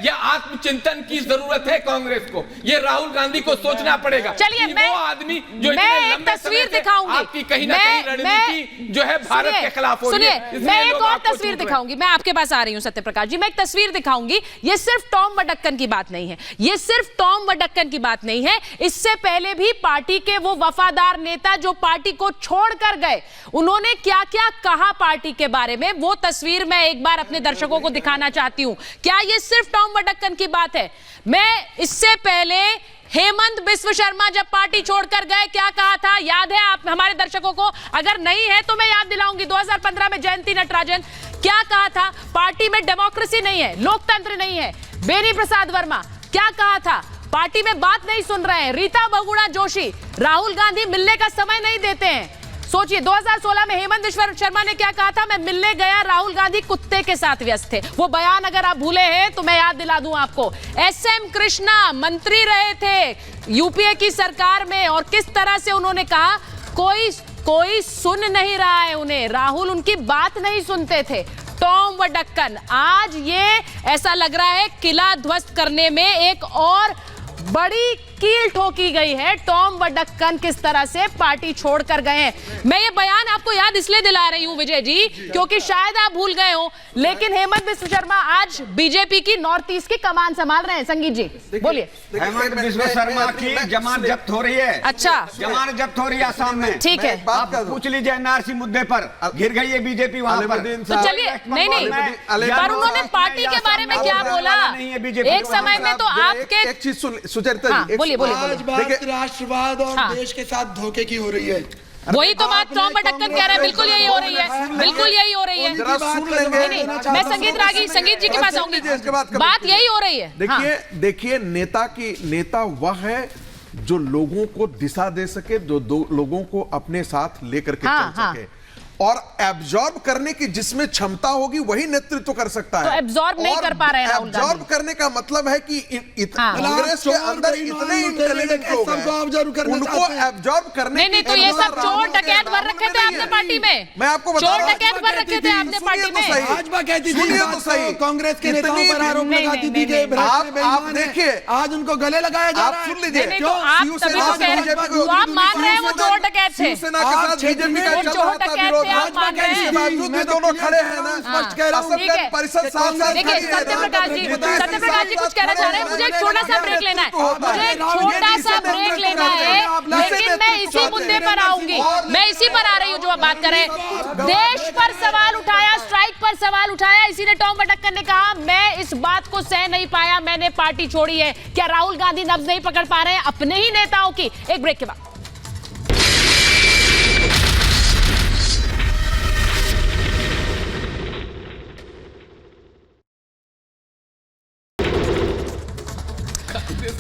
ये आत्मचिंतन की जरूरत है कांग्रेस को। ये राहुल गांधी को सोचना पड़ेगा। चलिए, वो आदमी जो मैं एक तस्वीर दिखाऊंगी, आपकी कहीं ना कहीं रणनीति जो है भारत के खिलाफ हो रही है। मैं एक और तस्वीर दिखाऊंगी, मैं आपके पास आ रही हूं सत्यप्रकाश जी। मैं एक तस्वीर दिखाऊंगी। ये सिर्फ टॉम वडक्कन की बात नहीं है, ये सिर्फ टॉम वडक्कन की बात नहीं है। इससे पहले भी पार्टी के वो वफादार नेता जो पार्टी को छोड़कर गए, उन्होंने क्या क्या कहा पार्टी के बारे में, वो तस्वीर मैं एक बार अपने दर्शकों को दिखाना चाहती हूं। क्या ये सिर्फ टॉम वडक्कन की बात है? मैं इससे पहले हेमंत बिस्व शर्मा जब पार्टी छोड़कर गए क्या कहा था, याद है आप हमारे दर्शकों को? अगर नहीं है तो मैं याद दिलाऊंगी। 2015 में जयंती नटराजन क्या कहा था? पार्टी में डेमोक्रेसी नहीं है, लोकतंत्र नहीं है। बेनी प्रसाद वर्मा क्या कहा था? पार्टी में बात नहीं सुन रहे हैं। रीता बहुगुणा जोशी, राहुल गांधी मिलने का समय नहीं देते हैं। सोचिए 2016 में हेमंत बिस्व शर्मा ने क्या कहा था? मैं मिलने गया, राहुल गांधी कुत्ते के साथ व्यस्त थे। वो बयान अगर आप भूले हैं तो मैं याद दिला दूं आपको। एसएम कृष्णा मंत्री रहे थे यूपीए की सरकार में और किस तरह से उन्होंने कहा कोई सुन नहीं रहा है उन्हें, राहुल उनकी बात नहीं सुनते थे। टॉम वडक्कन, आज ये ऐसा लग रहा है किला ध्वस्त करने में एक और बड़ी कील ठोकी गई है। टॉम वडक्कन किस तरह से पार्टी छोड़कर गए हैं। मैं ये बयान आपको याद इसलिए दिला रही हूं विजय जी क्योंकि शायद आप भूल गए हो, लेकिन हेमंत बिस्व शर्मा आज बीजेपी की नॉर्थ ईस्ट की कमान संभाल रहे हैं। संगीत जी बोलिए। हेमंत बिस्व शर्मा की जमानत जब्त हो रही है। अच्छा, जमानत जब्त हो रही है आसाम में। ठीक है, आप पूछ लीजिए एनआरसी मुद्दे पर गिर गई है बीजेपी वहां पर। तो चलिए, नहीं पर उन्होंने पार्टी के बारे में क्या बोला? एक समय में तो आपके एक चीज सुचरिता जी, आज बात राष्ट्रवाद और देश के साथ धोखे की हो रही है। वही तो बात टॉम वडक्कन कह रहे हैं, बिल्कुल यही हो रही है, बिल्कुल यही हो रही है। नहीं, मैं संगीत जी के पास आऊंगी, बात यही हो रही है। देखिए नेता वह है जो लोगों को दिशा दे सके, जो लोगों को अपने साथ लेकर के चल सके और एब्जॉर्ब करने की जिसमें क्षमता होगी वही नेतृत्व कर सकता है। तो एब्जॉर्ब नहीं कर पा रहे हैं राहुल गांधी। एब्जॉर्ब करने का मतलब है कि कांग्रेस के अंदर इतने इंटेलिजेंट लोग हैं, उनको एब्जॉर्ब करने नहीं, तो ये सब चोर डकैत भर रखे थे आपने पार्टी में। मैं आपको बता रहा हूं, चोर डकैत भर रखे थे आपने पार्टी में। भाजपा कहती थी तो सही, कांग्रेस के नेताओं पर आरोप लगाती थी कि आप देखिए आज उनको गले लगाया जा रहा है। सुन लीजिए, तो आप तभी तो कह रहे हैं, तो आप मान रहे हैं वो चोर डकैत थे। शिवसेना के साथ बीजेपी का चल रहा था विरोध, इसके बावजूद भी दोनों खड़े हैं ना। स्पष्ट कह रहा हूं, परिषद साथ देखिए सत्यप्रकाश जी कुछ कहना चाह रहे हैं। मुझे एक छोटा सा ब्रेक लेना है, मुझे छोटा सा ब्रेक लेना है, लेकिन मैं इसी मुद्दे पर आऊंगी। मैं इसी पर आ रही हूं जो आप बात करें। देश पर सवाल उठाया, स्ट्राइक पर सवाल उठाया, इसी ने टॉम वडक्कन ने कहा मैं इस बात को सह नहीं पाया, मैंने पार्टी छोड़ी है। क्या राहुल गांधी नब्ज नहीं पकड़ पा रहे हैं अपने ही नेताओं की? एक ब्रेक के बाद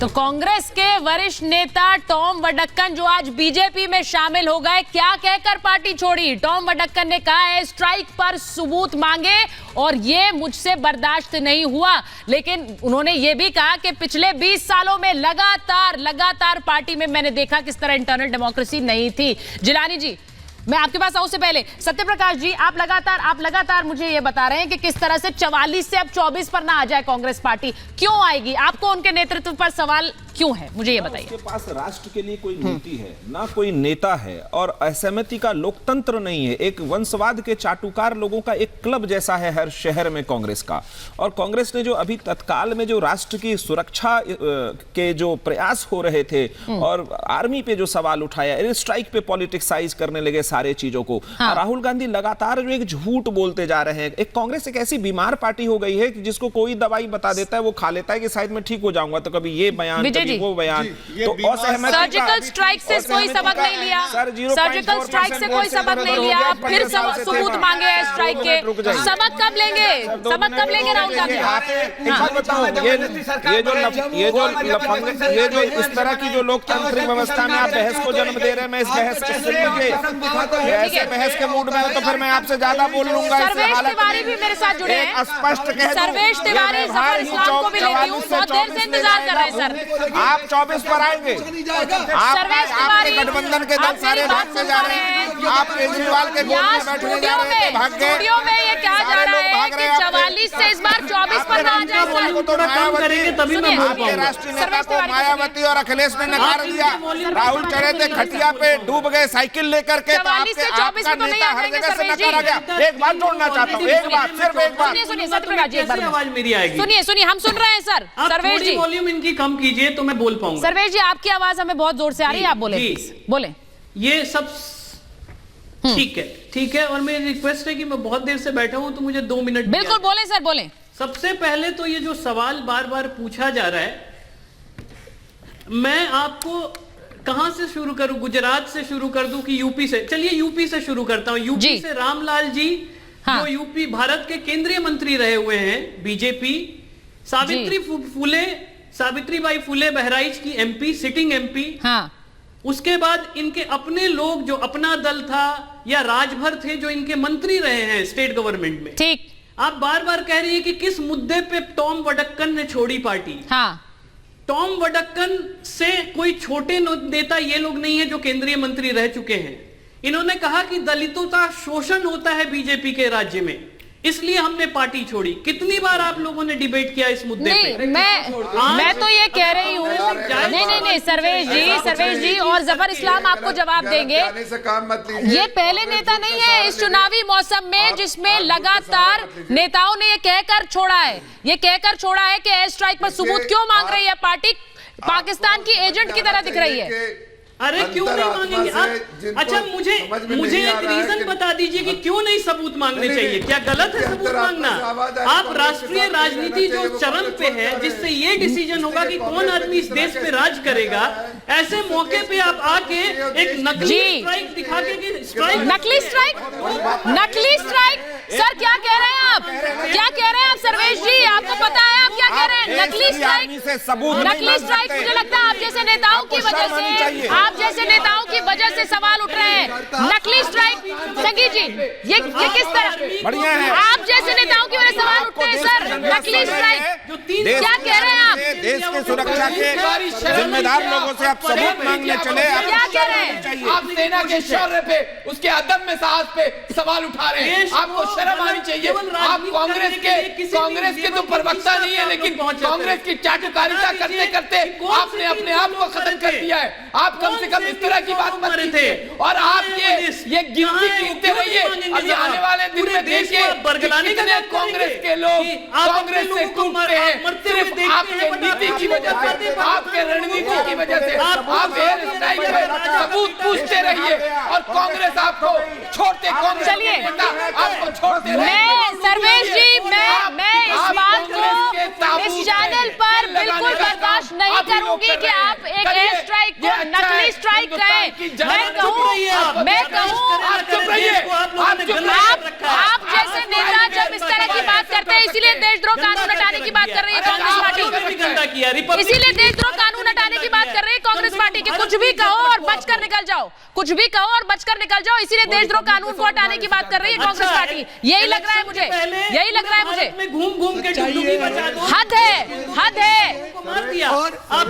तो कांग्रेस के वरिष्ठ नेता टॉम वडक्कन जो आज बीजेपी में शामिल हो गए, क्या कहकर पार्टी छोड़ी? टॉम वडक्कन ने कहा है स्ट्राइक पर सबूत मांगे और ये मुझसे बर्दाश्त नहीं हुआ। लेकिन उन्होंने ये भी कहा कि पिछले 20 सालों में लगातार पार्टी में मैंने देखा किस तरह इंटरनल डेमोक्रेसी नहीं थी। जिलानी जी, मैं आपके पास आऊं से पहले सत्यप्रकाश जी, आप लगातार मुझे ये बता रहे हैं कि किस तरह से 44 से अब 24 पर ना आ जाए कांग्रेस पार्टी। क्यों आएगी? आपको उनके नेतृत्व पर सवाल क्यों है, मुझे ये बताइए। उसके पास राष्ट्र के लिए कोई नीति है ना, कोई नेता है और असहमति का लोकतंत्र नहीं है। एक वंशवाद के चाटुकार लोगों का एक क्लब जैसा है हर शहर में कांग्रेस का। और कांग्रेस ने जो अभी तत्काल में जो राष्ट्र की सुरक्षा के जो प्रयास हो रहे थे और आर्मी पे जो सवाल उठाया, एयर स्ट्राइक पे पॉलिटिक्साइज करने लगे सारे चीजों को। राहुल गांधी लगातार जो एक झूठ बोलते जा रहे हैं। एक कांग्रेस एक ऐसी बीमार पार्टी हो गई है कि जिसको कोई दवाई बता देता है वो खा लेता है कि शायद मैं ठीक हो जाऊंगा, तो कभी ये बयान वो बयान। तो असहमति, सर्जिकल स्ट्राइक से कोई सबक नहीं लिया, सर्जिकल स्ट्राइक से कोई सबक नहीं लिया, फिर सबूत मांगे स्ट्राइक के। सबक कब लेंगे राहुल गांधी? ये जो इस तरह की जो लोकतांत्रिक व्यवस्था में आप बहस को जन्म दे रहे हैं, मैं इस बहस को सुन लीजिए। ऐसे बहस के मूड में हो तो फिर मैं आपसे ज्यादा बोल लूंगा। सर्वेश तिवारी भी मेरे साथ जुड़े हैं, स्पष्ट कह दूं, सर्वेश तिवारी जफर इस्लाम को भी लेती हूं, बहुत देर से इंतजार कर रहे हैं सर। आप 24 पर आएंगे, आपके गठबंधन के दल सारे भाग में जा रहे हैं, आप केजरीवाल के गोद में बैठने जा रहे हैं, भाग गए। स्टूडियो में ये क्या जा रहा है कि 44 से इस बार 24 पर ना आ जाए सर। को तो मायावती, तभी मैं आपके राष्ट्रीय नेता को मायावती और अखिलेश ने नकार दिया। राहुल चढ़े थे खटिया पे, डूब गए साइकिल लेकर के, तो आपका नेता हर जगह से नकारा गया। एक बात जोड़ना चाहता हूँ, एक बात, सिर्फ एक बात। सुनिए सत्यप्रकाश जी, एक बार आवाज मेरी आएगी। सुनिए हम सुन रहे हैं सर। सर्वेश जी वॉल्यूम इनकी कम कीजिए तो मैं बोल पाऊंगा। सर्वेश जी आपकी आवाज हमें बहुत जोर से आ रही है, आप बोले बोले। ये सब ठीक है, और मेरी रिक्वेस्ट है कि मैं बहुत देर से बैठा हूं तो मुझे 2 मिनट बिल्कुल बोले सर, बोले। सबसे पहले तो ये जो सवाल बार बार पूछा जा रहा है, मैं आपको कहां से शुरू करूं? गुजरात से शुरू कर दूं कि यूपी से? चलिए यूपी से शुरू करता हूं। यूपी से रामलाल जी, हाँ। जो यूपी भारत के केंद्रीय मंत्री रहे हुए हैं, बीजेपी। सावित्रीबाई फुले बहराइच की एमपी, सिटिंग एमपी। हाँ। उसके बाद इनके अपने लोग, जो अपना दल था या राजभर थे, जो इनके मंत्री रहे हैं स्टेट गवर्नमेंट में। ठीक। आप बार बार कह रही है कि किस मुद्दे पे टॉम वडक्कन ने छोड़ी पार्टी। हाँ। टॉम वडक्कन से कोई छोटे नेता ये लोग नहीं है जो केंद्रीय मंत्री रह चुके हैं। इन्होंने कहा कि दलितों का शोषण होता है बीजेपी के राज्य में, इसलिए हमने पार्टी छोड़ी। कितनी बार आप लोगों ने डिबेट किया इस मुद्दे पे? मैं तो ये कह रही हूँ, नहीं सर्वेश जी और जफर इस्लाम आपको जवाब देंगे। ये पहले नेता नहीं है इस चुनावी मौसम में जिसमें लगातार नेताओं ने ये कहकर छोड़ा है कि एयर स्ट्राइक पर सबूत क्यों मांग रही है पार्टी, पाकिस्तान की एजेंट की तरह दिख रही है। अरे क्यों नहीं मांगेंगे आप? अच्छा मुझे एक रीजन बता दीजिए कि क्यों नहीं सबूत मांगने चाहिए। क्या गलत है सबूत मांगना? आप राष्ट्रीय राजनीति जो चरम पे है, जिससे ये डिसीजन होगा कि कौन आदमी इस देश पे राज करेगा, ऐसे मौके पे आप आके एक नकली स्ट्राइक दिखा के कि स्ट्राइक, नकली स्ट्राइक सर क्या कह रहे हैं आप? क्या कह रहे हैं आप सर्वेश जी? आपको पता है आप क्या कह रहे हैं? नकली स्ट्राइक मुझे लगता है आप जैसे नेताओं की वजह से सवाल उठ रहे हैं। नकली स्ट्राइक संगीत जी, ये किस तरह? बढ़िया है। आप जैसे नेताओं की वजह से सवाल उठते हैं सर। नकली स्ट्राइक क्या कह रहे हैं आप? देश की सुरक्षा के जिम्मेदार लोगों से आप सबूत मांगने चले, क्या कह रहे हैं? आप सेना के शौर्य पे, उसके अदम्य साहस पे सवाल उठा रहे हैं। आपको शर्म आनी चाहिए। आप कांग्रेस के तो प्रवक्ता नहीं है, लेकिन कांग्रेस की चाटुकारिता करते करते आपने अपने आप को खत्म कर दिया है। आप कम से कम इस तरह की बात मत कीजिए। और आप ये गिनती गिनते रहिए। अभी आने वाले दिन में देखिए कितने कांग्रेस के लोग कांग्रेस से टूटते हैं, सिर्फ आपके नीति की वजह से, आपके रणनीति की वजह से। आप एयर स्ट्राइक पर सबूत पूछते रहिए और कांग्रेस आपको छोड़ते, कांग्रेस आपको छोड़ते रहिए। सर्वेश जी मैं इस बात को इस चैनल पर बिल्कुल बर्दाश्त नहीं करूंगी कि आप एक एयर स्ट्राइक को नकली स्ट्राइक कहें। मैं कहूं आप जैसे नेता जब इस तरह की बात करते हैं, इसीलिए देशद्रोह कानून हटाने की बात कर रही है कांग्रेस पार्टी। इसीलिए देशद्रोह कानून हटाने की बात कर रही है कांग्रेस पार्टी कि कुछ भी कहो और बचकर निकल जाओ, कुछ भी कहो और बचकर निकल जाओ। इसीलिए देशद्रोह कानून को हटाने की बात कर रही है कांग्रेस पार्टी। यही लग रहा है मुझे, यही लग रहा है मुझे। घूम के हद है।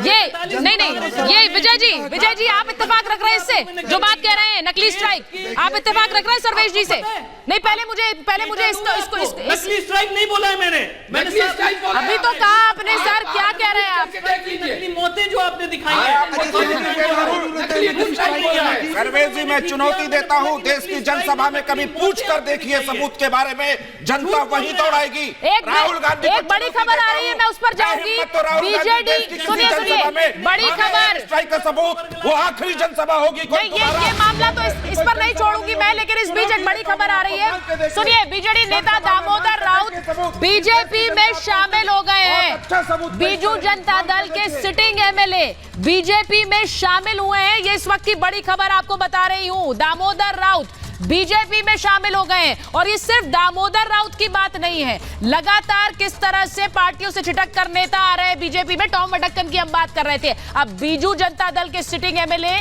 ये नहीं ये विजय जी आप इत्तेफाक रख रहे हैं इससे जो बात कह रहे हैं नकली स्ट्राइक, आप इत्तेफाक रख रहे हैं सर्वेश जी से? नहीं पहले मुझे इसको नकली स्ट्राइक नहीं बोला है मैंने अभी तो कहा आपने सर। क्या कह रहे हैं आप? नकली मौतें जो आपने दिखाई है। सर्वेश जी मैं चुनौती देता हूं, देश की जनसभा में कभी पूछ कर देखिए सबूत के बारे में, जनता वही दौड़ाएगी। राहुल गांधी एक बड़ी खबर आ रही है, मैं उस पर जाऊंगी। बीजेडी सुनिए बड़ी खबर, स्ट्राइक का सबूत वो आखिरी जनसभा होगी। ये मामला तो इस पर नहीं छोड़ूंगी मैं, लेकिन इस बीच एक बड़ी खबर आ रही है। सुनिए बीजेडी नेता दामोदर राउत बीजेपी में शामिल हो गए हैं। बीजू जनता दल के सिटिंग एमएलए बीजेपी में शामिल हुए हैं। ये इस वक्त की बड़ी खबर आपको बता रही हूं। दामोदर राउत बीजेपी में शामिल हो गए हैं। और ये सिर्फ दामोदर राउत की बात नहीं है, लगातार किस तरह से पार्टियों से छिटक कर नेता आ रहे हैं बीजेपी में। टॉम वडक्कन की हम बात कर रहे थे, अब बीजू जनता दल के sitting MLA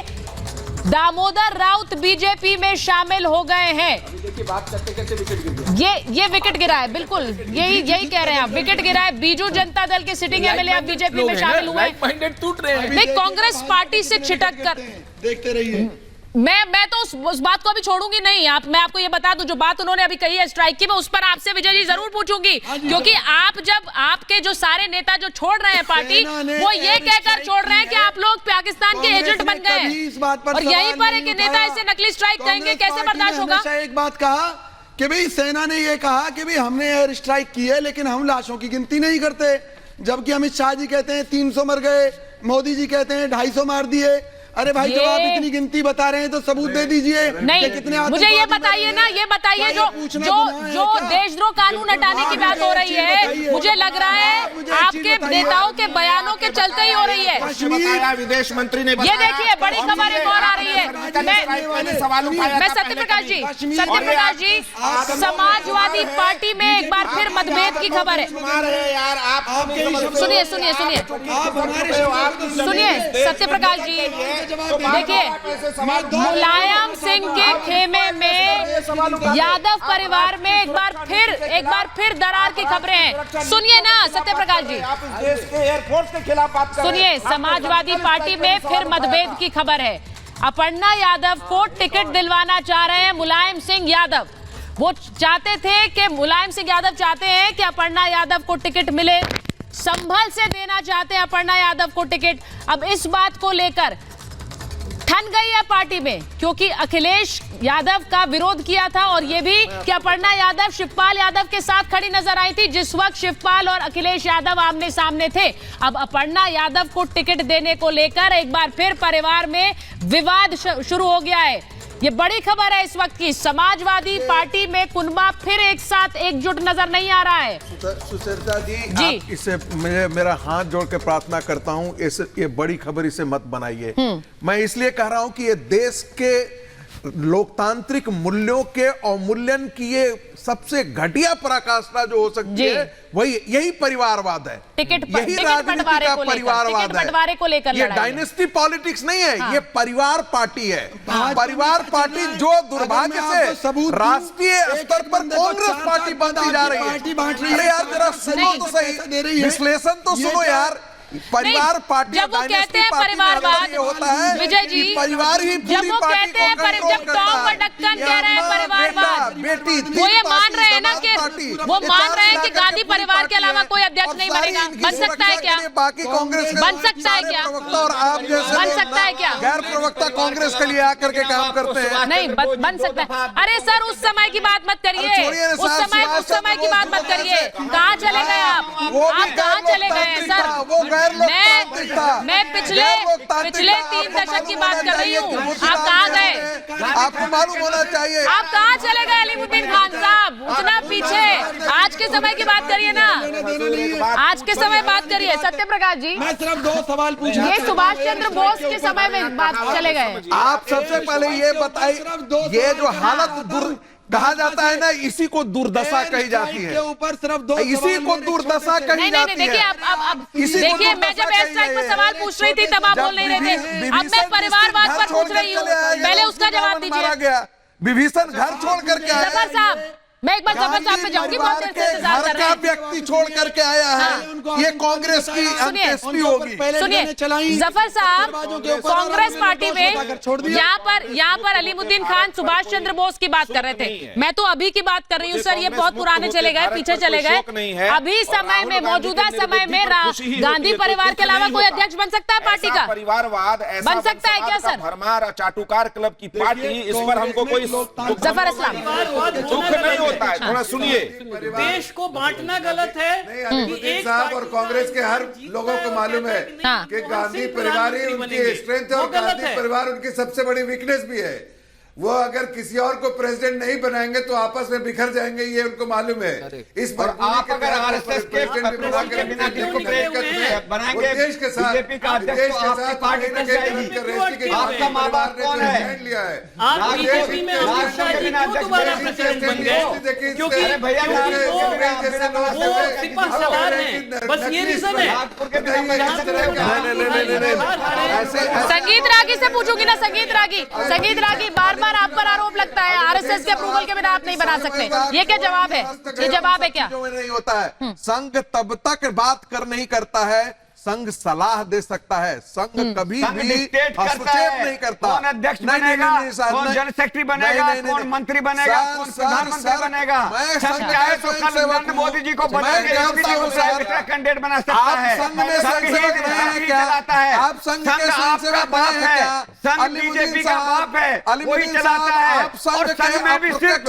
Damodar Raut BJP में शामिल हो गए हैं। बात करते करते विकेट गिर गया। ये विकेट गिरा है, बिल्कुल यही कह रहे हैं आप, विकेट गिरा है। बीजू जनता दल के सिटिंग एमएलए अब बीजेपी में शामिल हुए हैं। टूट रहे हैं। नहीं, कांग्रेस पार्टी से छिटक कर देखते रहिए। मैं तो उस बात को अभी छोड़ूंगी नहीं। मैं आपको ये बता दूं, जो बात उन्होंने अभी कही है स्ट्राइक की, मैं उस पर आपसे विजय जी जरूर पूछूंगी, क्योंकि आप जब आपके जो सारे नेता जो छोड़ रहे हैं पार्टी, वो ये कहकर छोड़ रहे हैं कि आप लोग पाकिस्तान के एजेंट बन गए हैं, और यहीं पर एक नेता ऐसे नकली स्ट्राइक कहेंगे, कैसे बर्दाश्त होगा? एक बात कहा कि भाई सेना ने ये कहा कि भाई हमने एयर स्ट्राइक की है, लेकिन हम लाशों की गिनती नहीं करते, जबकि अमित शाह जी कहते हैं 300 मर गए, मोदी जी कहते हैं 250 मार दिए। अरे भाई जब आप इतनी गिनती बता रहे हैं तो सबूत दे दीजिए। नहीं, कितने मुझे ये बताइए ना, ये बताइए जो देशद्रोह कानून हटाने की बात हो रही है, मुझे लग रहा है आपके नेताओं के बयानों के चलते ही हो रही है। विदेश मंत्री ने ये देखिए, बड़ी खबर एक और आ रही है। मैं सत्यप्रकाश जी, समाजवादी पार्टी में एक बार फिर मतभेद की खबर है। सुनिए सत्यप्रकाश जी, देखिए, मुलायम सिंह के खेमे में यादव परिवार में एक बार फिर दरार की खबरें हैं। सुनिए ना सत्यप्रकाश जी, एयरफोर्स के खिलाफ बात सुनिए, समाजवादी पार्टी में फिर मतभेद की खबर है। अपर्णा यादव को टिकट दिलवाना चाह रहे हैं मुलायम सिंह यादव। वो चाहते थे कि मुलायम सिंह यादव चाहते हैं कि अपर्णा यादव को टिकट मिले, संभल से देना चाहते हैं अपर्णा यादव को टिकट। अब इस बात को लेकर ठन गई है पार्टी में, क्योंकि अखिलेश यादव का विरोध किया था, और ये भी कि अपर्णा यादव शिवपाल यादव के साथ खड़ी नजर आई थी जिस वक्त शिवपाल और अखिलेश यादव आमने सामने थे। अब अपर्णा यादव को टिकट देने को लेकर एक बार फिर परिवार में विवाद शुरू हो गया है। ये बड़ी खबर है इस वक्त की। समाजवादी पार्टी में कुनबा फिर एक साथ एकजुट नजर नहीं आ रहा है। सुचरिता जी, आप इसे मेरा हाथ जोड़ के प्रार्थना करता हूं, ये बड़ी खबर इसे मत बनाइए। मैं इसलिए कह रहा हूं कि ये देश के लोकतांत्रिक मूल्यों के अवमूल्यन की ये सबसे घटिया पराकाष्ठा जो हो सकती है, यही परिवारवाद है। यही राजनीति का परिवारवाद है। ये डायनेस्टी पॉलिटिक्स नहीं है, ये परिवार पार्टी है। परिवार पार्टी जो दुर्भाग्य से राष्ट्रीय स्तर पर कांग्रेस पार्टी बनती जा रही है। अरे यार जरा सुनो तो सही, विश्लेषण तो सुनो यार। परिवार पार्टी, जब वो कहते हैं परिवारवाद, होता है विजय जी, परिवार ही जब वो कहते हैं जब टॉम ढक्कन कह रहे हैं परिवारवाद, वो ये मान रहे हैं ना कि वो मान रहे हैं कि गांधी परिवार के अलावा कोई अध्यक्ष नहीं बनेगा। बन सकता है क्या? बाकी कांग्रेस बन सकता है क्या? और आप जैसे बन सकता है क्या? गैर प्रवक्ता कांग्रेस के लिए आकर के काम करते हैं। नहीं बन सकता है। अरे सर, उस समय की बात मत करिए, उस समय की बात मत करिए। कहाँ चले गए आप कहाँ चले गए सर? मैं पिछले 3 दशक की बात कर रही हूँ। आप कहाँ गए? आपको मालूम होना चाहिए। आप कहाँ चले गए अलीमुद्दीन खान साहब? उतना पीछे। आज के समय की बात करिए ना, आज के समय बात करिए। सत्यप्रकाश जी, मैं सिर्फ 2 सवाल पूछ, ये सुभाष चंद्र बोस के समय में बात चले गए। आप सबसे पहले ये बताइए, ये जो हालत कहा जाता है ना, इसी को दुर्दशा कही जाती है। ऊपर सिर्फ 2 इसी को दुर्दशा कही जाती है। देखिए अब देखिए, मैं जब एयर स्ट्राइक पर सवाल पूछ रही थी तब आप बोल नहीं रहे थे। अब मैं परिवारवाद पर पूछ रही हूँ, पहले उसका जवाब दीजिए। विभीषण घर छोड़ करके आया। जफर साहब, मैं एक बार जफर साहब पे जाऊंगी, बहुत देर से इंतजार कर रहे हैं। व्यक्ति छोड़ करके आया है, ये कांग्रेस की अंत्येष्टि होगी। सुनिए जफर साहब, कांग्रेस पार्टी में यहाँ पर अलीमुद्दीन खान सुभाष चंद्र बोस की बात कर रहे थे। मैं तो अभी की बात कर रही हूँ सर, ये बहुत पुराने चले गए, पीछे चले गए। अभी समय में, मौजूदा समय में गांधी परिवार के अलावा कोई अध्यक्ष बन सकता है पार्टी का? परिवारवाद बन सकता है क्या सर? भरमार चाटुकार क्लब की पार्टी, इस पर हमको कोई जफर इस्लाम दुख नहीं होता है। थोड़ा सुनिए, देश को बांटना गलत है। अलीमुद्दीन साहब और कांग्रेस के हर लोगों को मालूम है कि गांधी परिवार ही उनकी स्ट्रेंथ है और गांधी परिवार उनकी सबसे बड़ी वीकनेस भी है। वो अगर किसी और को प्रेसिडेंट नहीं बनाएंगे तो आपस में बिखर जाएंगे, ये उनको मालूम है। इस पर आप अगर आरएसएस के प्रेसिडेंट भी बनाकर बिना किसी बनाएंगे देश के साथ आपका माँ बाप कौन है? लिया है आप बीजेपी में दोबारा प्रेसिडेंट बन गए क्योंकि वो सिपह सलार हैं, बस ये रीजन है। संगीत रागी से पूछूंगी ना, संगीत रागी बार आप पर आरोप लगता है आरएसएस के अप्रूवल के बिना आप नहीं बना सकते, ये क्या जवाब है? ये जवाब है क्या? नहीं होता है। संघ तब तक बात नहीं करता है, संघ सलाह दे सकता है, संघ कभी भी हस्तक्षेप नहीं करता। कौन अध्यक्ष बनेगा, कौन जनरल सेक्रेटरी बनेगा, कौन मंत्री बनेगा, कौन प्रधानमंत्री बनेगा, संघ चाहे तो कल नरेंद्र मोदी जी को बदल के योगी जी को कैंडिडेट बना सकता है। संघ ही चलाता है, संघ आपका बाप है, संघ बीजेपी का बाप है, वही चलाता है। और संघ में भी सिर्फ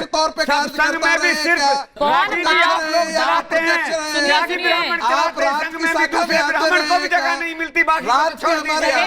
राजी जी आप लोग चलाते हैं, त्यागी ब्राह्मण चलाते हैं, संघ में भी दूसरे ब्राह्मण को भी जगह नहीं मिलती, बाकी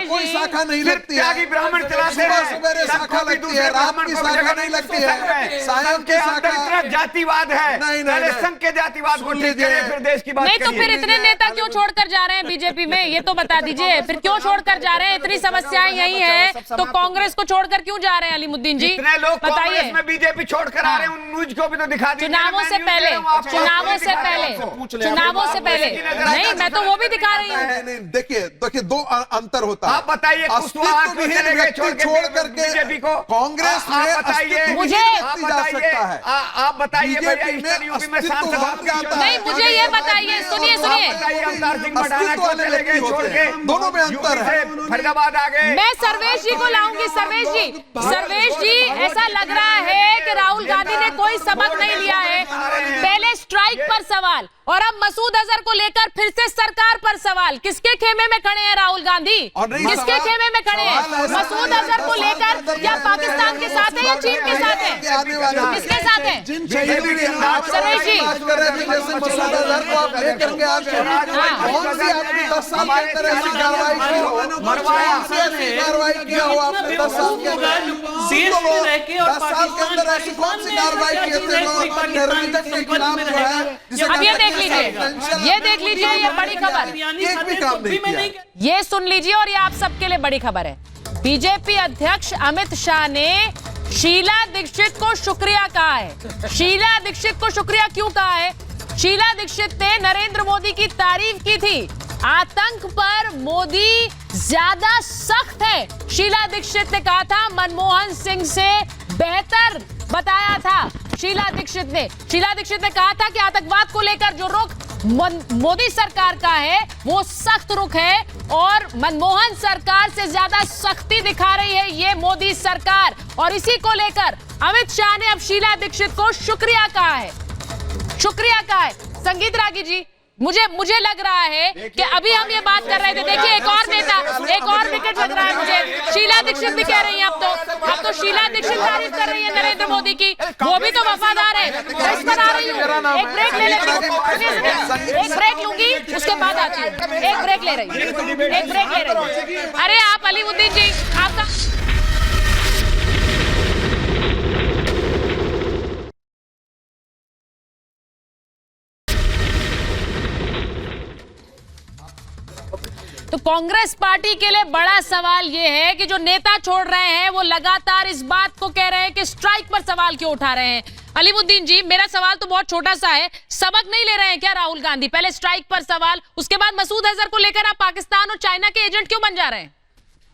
कोई शाखा नहीं लगती है, त्यागी ब्राह्मण चलाते हैं, संघ को भी दूसरे ब्राह्मण को भी जगह नहीं लगती है। संघ के अंदर इतना जातिवाद है, पहले संघ के जातिवाद को ठीक करें, फिर देश की बात नहीं तो फिर इतने नेता क्यों छोड़कर जा रहे हैं बीजेपी में, ये तो बता दीजिए, फिर क्यों छोड़कर जा रहे हैं? इतनी समस्याएं यही है तो कांग्रेस को छोड़कर क्यों जा रहे हैं अलीमुद्दीन जी? इतने लोग बताइए, कांग्रेस में बीजेपी छोड़कर आ रहे हैं, उन न्यूज को भी तो दिखा दीजिए। चुनावों से पहले नहीं, मैं तो वो भी दिखा रही हूँ। देखिए दो अंतर होता है। आप बताइए, अस्तित्वहीन व्यक्ति छोड़ करके बीजेपी को कांग्रेस में बताइए, मुझे जा सकता है। आप बताइए यूपी में सांसद नहीं, मुझे ये बताइए, सुनिए अवतार सिंह मडाना क्यों चले गए छोड़ के? दोनों में अंतर है। फरीदाबाद आ गए। मैं सर्वेश जी को लाऊंगी। सर्वेश जी ऐसा लग रहा है कि राहुल गांधी ने कोई सबक नहीं लिया है। पहले स्ट्राइक पर सवाल और अब मसूद अजहर को लेकर फिर से सरकार पर सवाल। किसके खेमे में खड़े हैं राहुल गांधी? किसके खेमे में खड़े हैं? मसूद अजहर को लेकर या पाकिस्तान के साथ है या चीन के साथ है? किसके साथ है? सर्वेश जी, मसूद अजहर को आप लेकर के आते हैं, कौन सी आपने 10 साल के अंदर ऐसी कार्रवाई की हो? कार्रवाई किया हो आपने 10 साल के अंदर? 10 साल के अंदर ऐसी कौन सी कार्रवाई की है टेररिज्म के खिलाफ जो है? अब ये देख लीजिए, ये बड़ी खबर, एक भी काम नहीं किया। ये सुन लीजिए और ये आप सबके लिए बड़ी खबर है। बीजेपी अध्यक्ष अमित शाह ने शीला दीक्षित को शुक्रिया कहा है। शीला दीक्षित को शुक्रिया क्यों कहा है? शीला दीक्षित ने नरेंद्र मोदी की तारीफ की थी। आतंक पर मोदी ज्यादा सख्त है, शीला दीक्षित ने कहा था। मनमोहन सिंह से बेहतर बताया था शीला दीक्षित ने कहा था कि आतंकवाद को लेकर जो रुख मोदी सरकार का है वो सख्त रुख है और मनमोहन सरकार से ज्यादा सख्ती दिखा रही है ये मोदी सरकार। और इसी को लेकर अमित शाह ने अब शीला दीक्षित को शुक्रिया कहा है। संगीत रागी जी, मुझे लग रहा है कि अभी हम ये बात कर रहे थे, देखिए एक और विकेट लग रहा है मुझे। शीला दीक्षित भी कह रही हैं अब तो शीला दीक्षित तारीफ कर रही है नरेंद्र मोदी की, वो भी तो वफादार है। इस पर आ रही हूँ, एक ब्रेक ले लेती हूँ, एक ब्रेक लूंगी उसके बाद आती हूँ। एक ब्रेक ले रही हूँ। अरे आप अलीमुद्दीन जी, आपका तो कांग्रेस पार्टी के लिए बड़ा सवाल यह है कि जो नेता छोड़ रहे हैं वो लगातार इस बात को कह रहे हैं कि स्ट्राइक पर सवाल क्यों उठा रहे हैं। अलीमुद्दीन जी, मेरा सवाल तो बहुत छोटा सा है, सबक नहीं ले रहे हैं क्या राहुल गांधी? पहले स्ट्राइक पर सवाल, उसके बाद मसूद अजहर को लेकर आप पाकिस्तान और चाइना के एजेंट क्यों बन जा रहे हैं?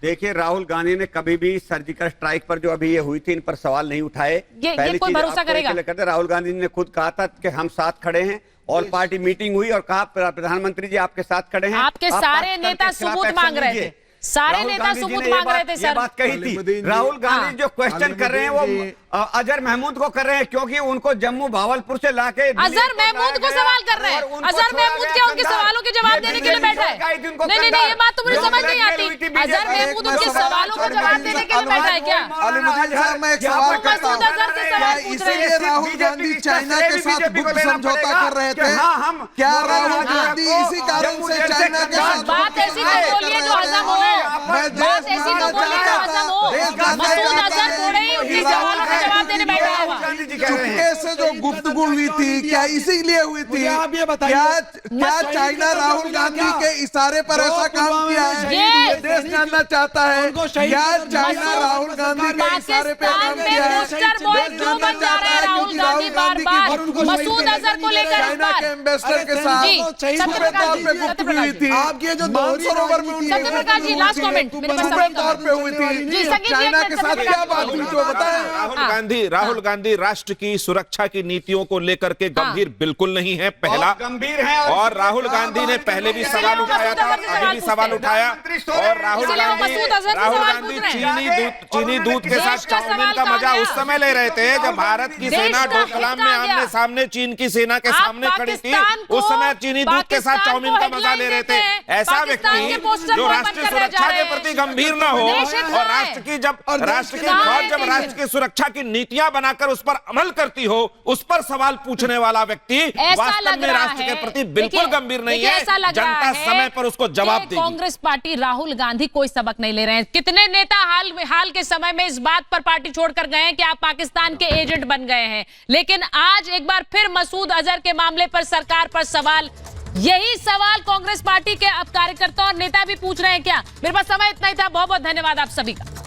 देखिए, राहुल गांधी ने कभी भी सर्जिकल स्ट्राइक पर जो अभी ये हुई थी इन पर सवाल नहीं उठाए। ये कोई भरोसा करेगा? राहुल गांधी ने खुद कहा था कि हम साथ खड़े हैं, ऑल पार्टी मीटिंग हुई और कहा प्रधानमंत्री जी आपके साथ खड़े हैं। आपके सारे नेता सबूत मांग रहे थे, सारे नेता सबूत मांग रहे थे। सर, बात कही थी। राहुल गांधी जो क्वेश्चन कर रहे हैं वो अजहर महमूद को कर रहे हैं, क्योंकि उनको जम्मू भावलपुर से लाके अजहर महमूद को सवाल कर रहे हैं। अजहर महमूद क्या उनके सवालों के जवाब देने के लिए बैठा है? नहीं, ये बात तो मुझे समझ नहीं आती। अजहर महमूद उनके सवालों का जवाब देने के लिए बैठा है क्या? मैं एक सवाल करता हूं, इसीलिए राहुल गांधी चाइना के साथ गुप्त समझौता कर रहे थे क्या? राहुल गांधी इसी कारण से चाइना के साथ बात ऐसी तो बोलिए जो हजम हो, बात ऐसी तो बोलिए जो हजम हो। मसूद अजहर थोड़े ही उनके सवालों का जवाब देने बैठा है। चुपके से जो गुफ्तगू हुई थी क्या इसीलिए हुई थी? क्या चाइना राहुल गांधी के इशारे पर ऐसा काम किया है? देश जानना चाहता है क्या चाइना राहुल गांधी के इशारे पे काम किया है? क्यों बन जा रहे हैं राहुल गांधी बार-बार मसूद अजहर को लेकर? चाइना के एम्बेसडर के साथ छुपे तौर पे गुफ्तगू हुई थी, आपके जो मानसरोवर में हुई जी, लास्ट कमेंट छुपे तौर पे हुई थी। चाइना के साथ क्या बात हुई जो बताएं? राहुल गांधी राष्ट्र की की सुरक्षा की नीतियों को लेकर के गंभीर बिल्कुल नहीं है, पहला गंभीर है। और राहुल गांधी ने पहले भी सवाल उठाया था, अभी भी सवाल उठाया। और राहुल गांधी चीनी दूध के साथ चाउमीन का मजा उस समय ले रहे थे जब भारत की सेना डोकलाम में आमने सामने चीन की सेना के सामने खड़ी थी। उस समय चीनी दूध के साथ चाउमीन का मजा ले रहे थे। ऐसा व्यक्ति जो राष्ट्रीय सुरक्षा के प्रति गंभीर न हो और राष्ट्र की फौज जब राष्ट्र की सुरक्षा की नीतियां बनाकर उस पर अमल करती हो, उस पर सवाल पूछने वाला व्यक्ति वास्तव में राष्ट्र के प्रति बिल्कुल गंभीर नहीं है। जनता समय पर उसको जवाब देगी। कांग्रेस पार्टी, राहुल गांधी कोई सबक नहीं ले रहे हैं। कितने नेता हाल के समय में इस बात पर पार्टी छोड़कर गए हैं कि आप पाकिस्तान के एजेंट बन गए हैं, लेकिन आज एक बार फिर मसूद अजहर के मामले पर सरकार पर सवाल। यही सवाल कांग्रेस पार्टी के अब कार्यकर्ता और नेता भी पूछ रहे हैं क्या? मेरे पास समय इतना ही था। बहुत बहुत धन्यवाद आप सभी का।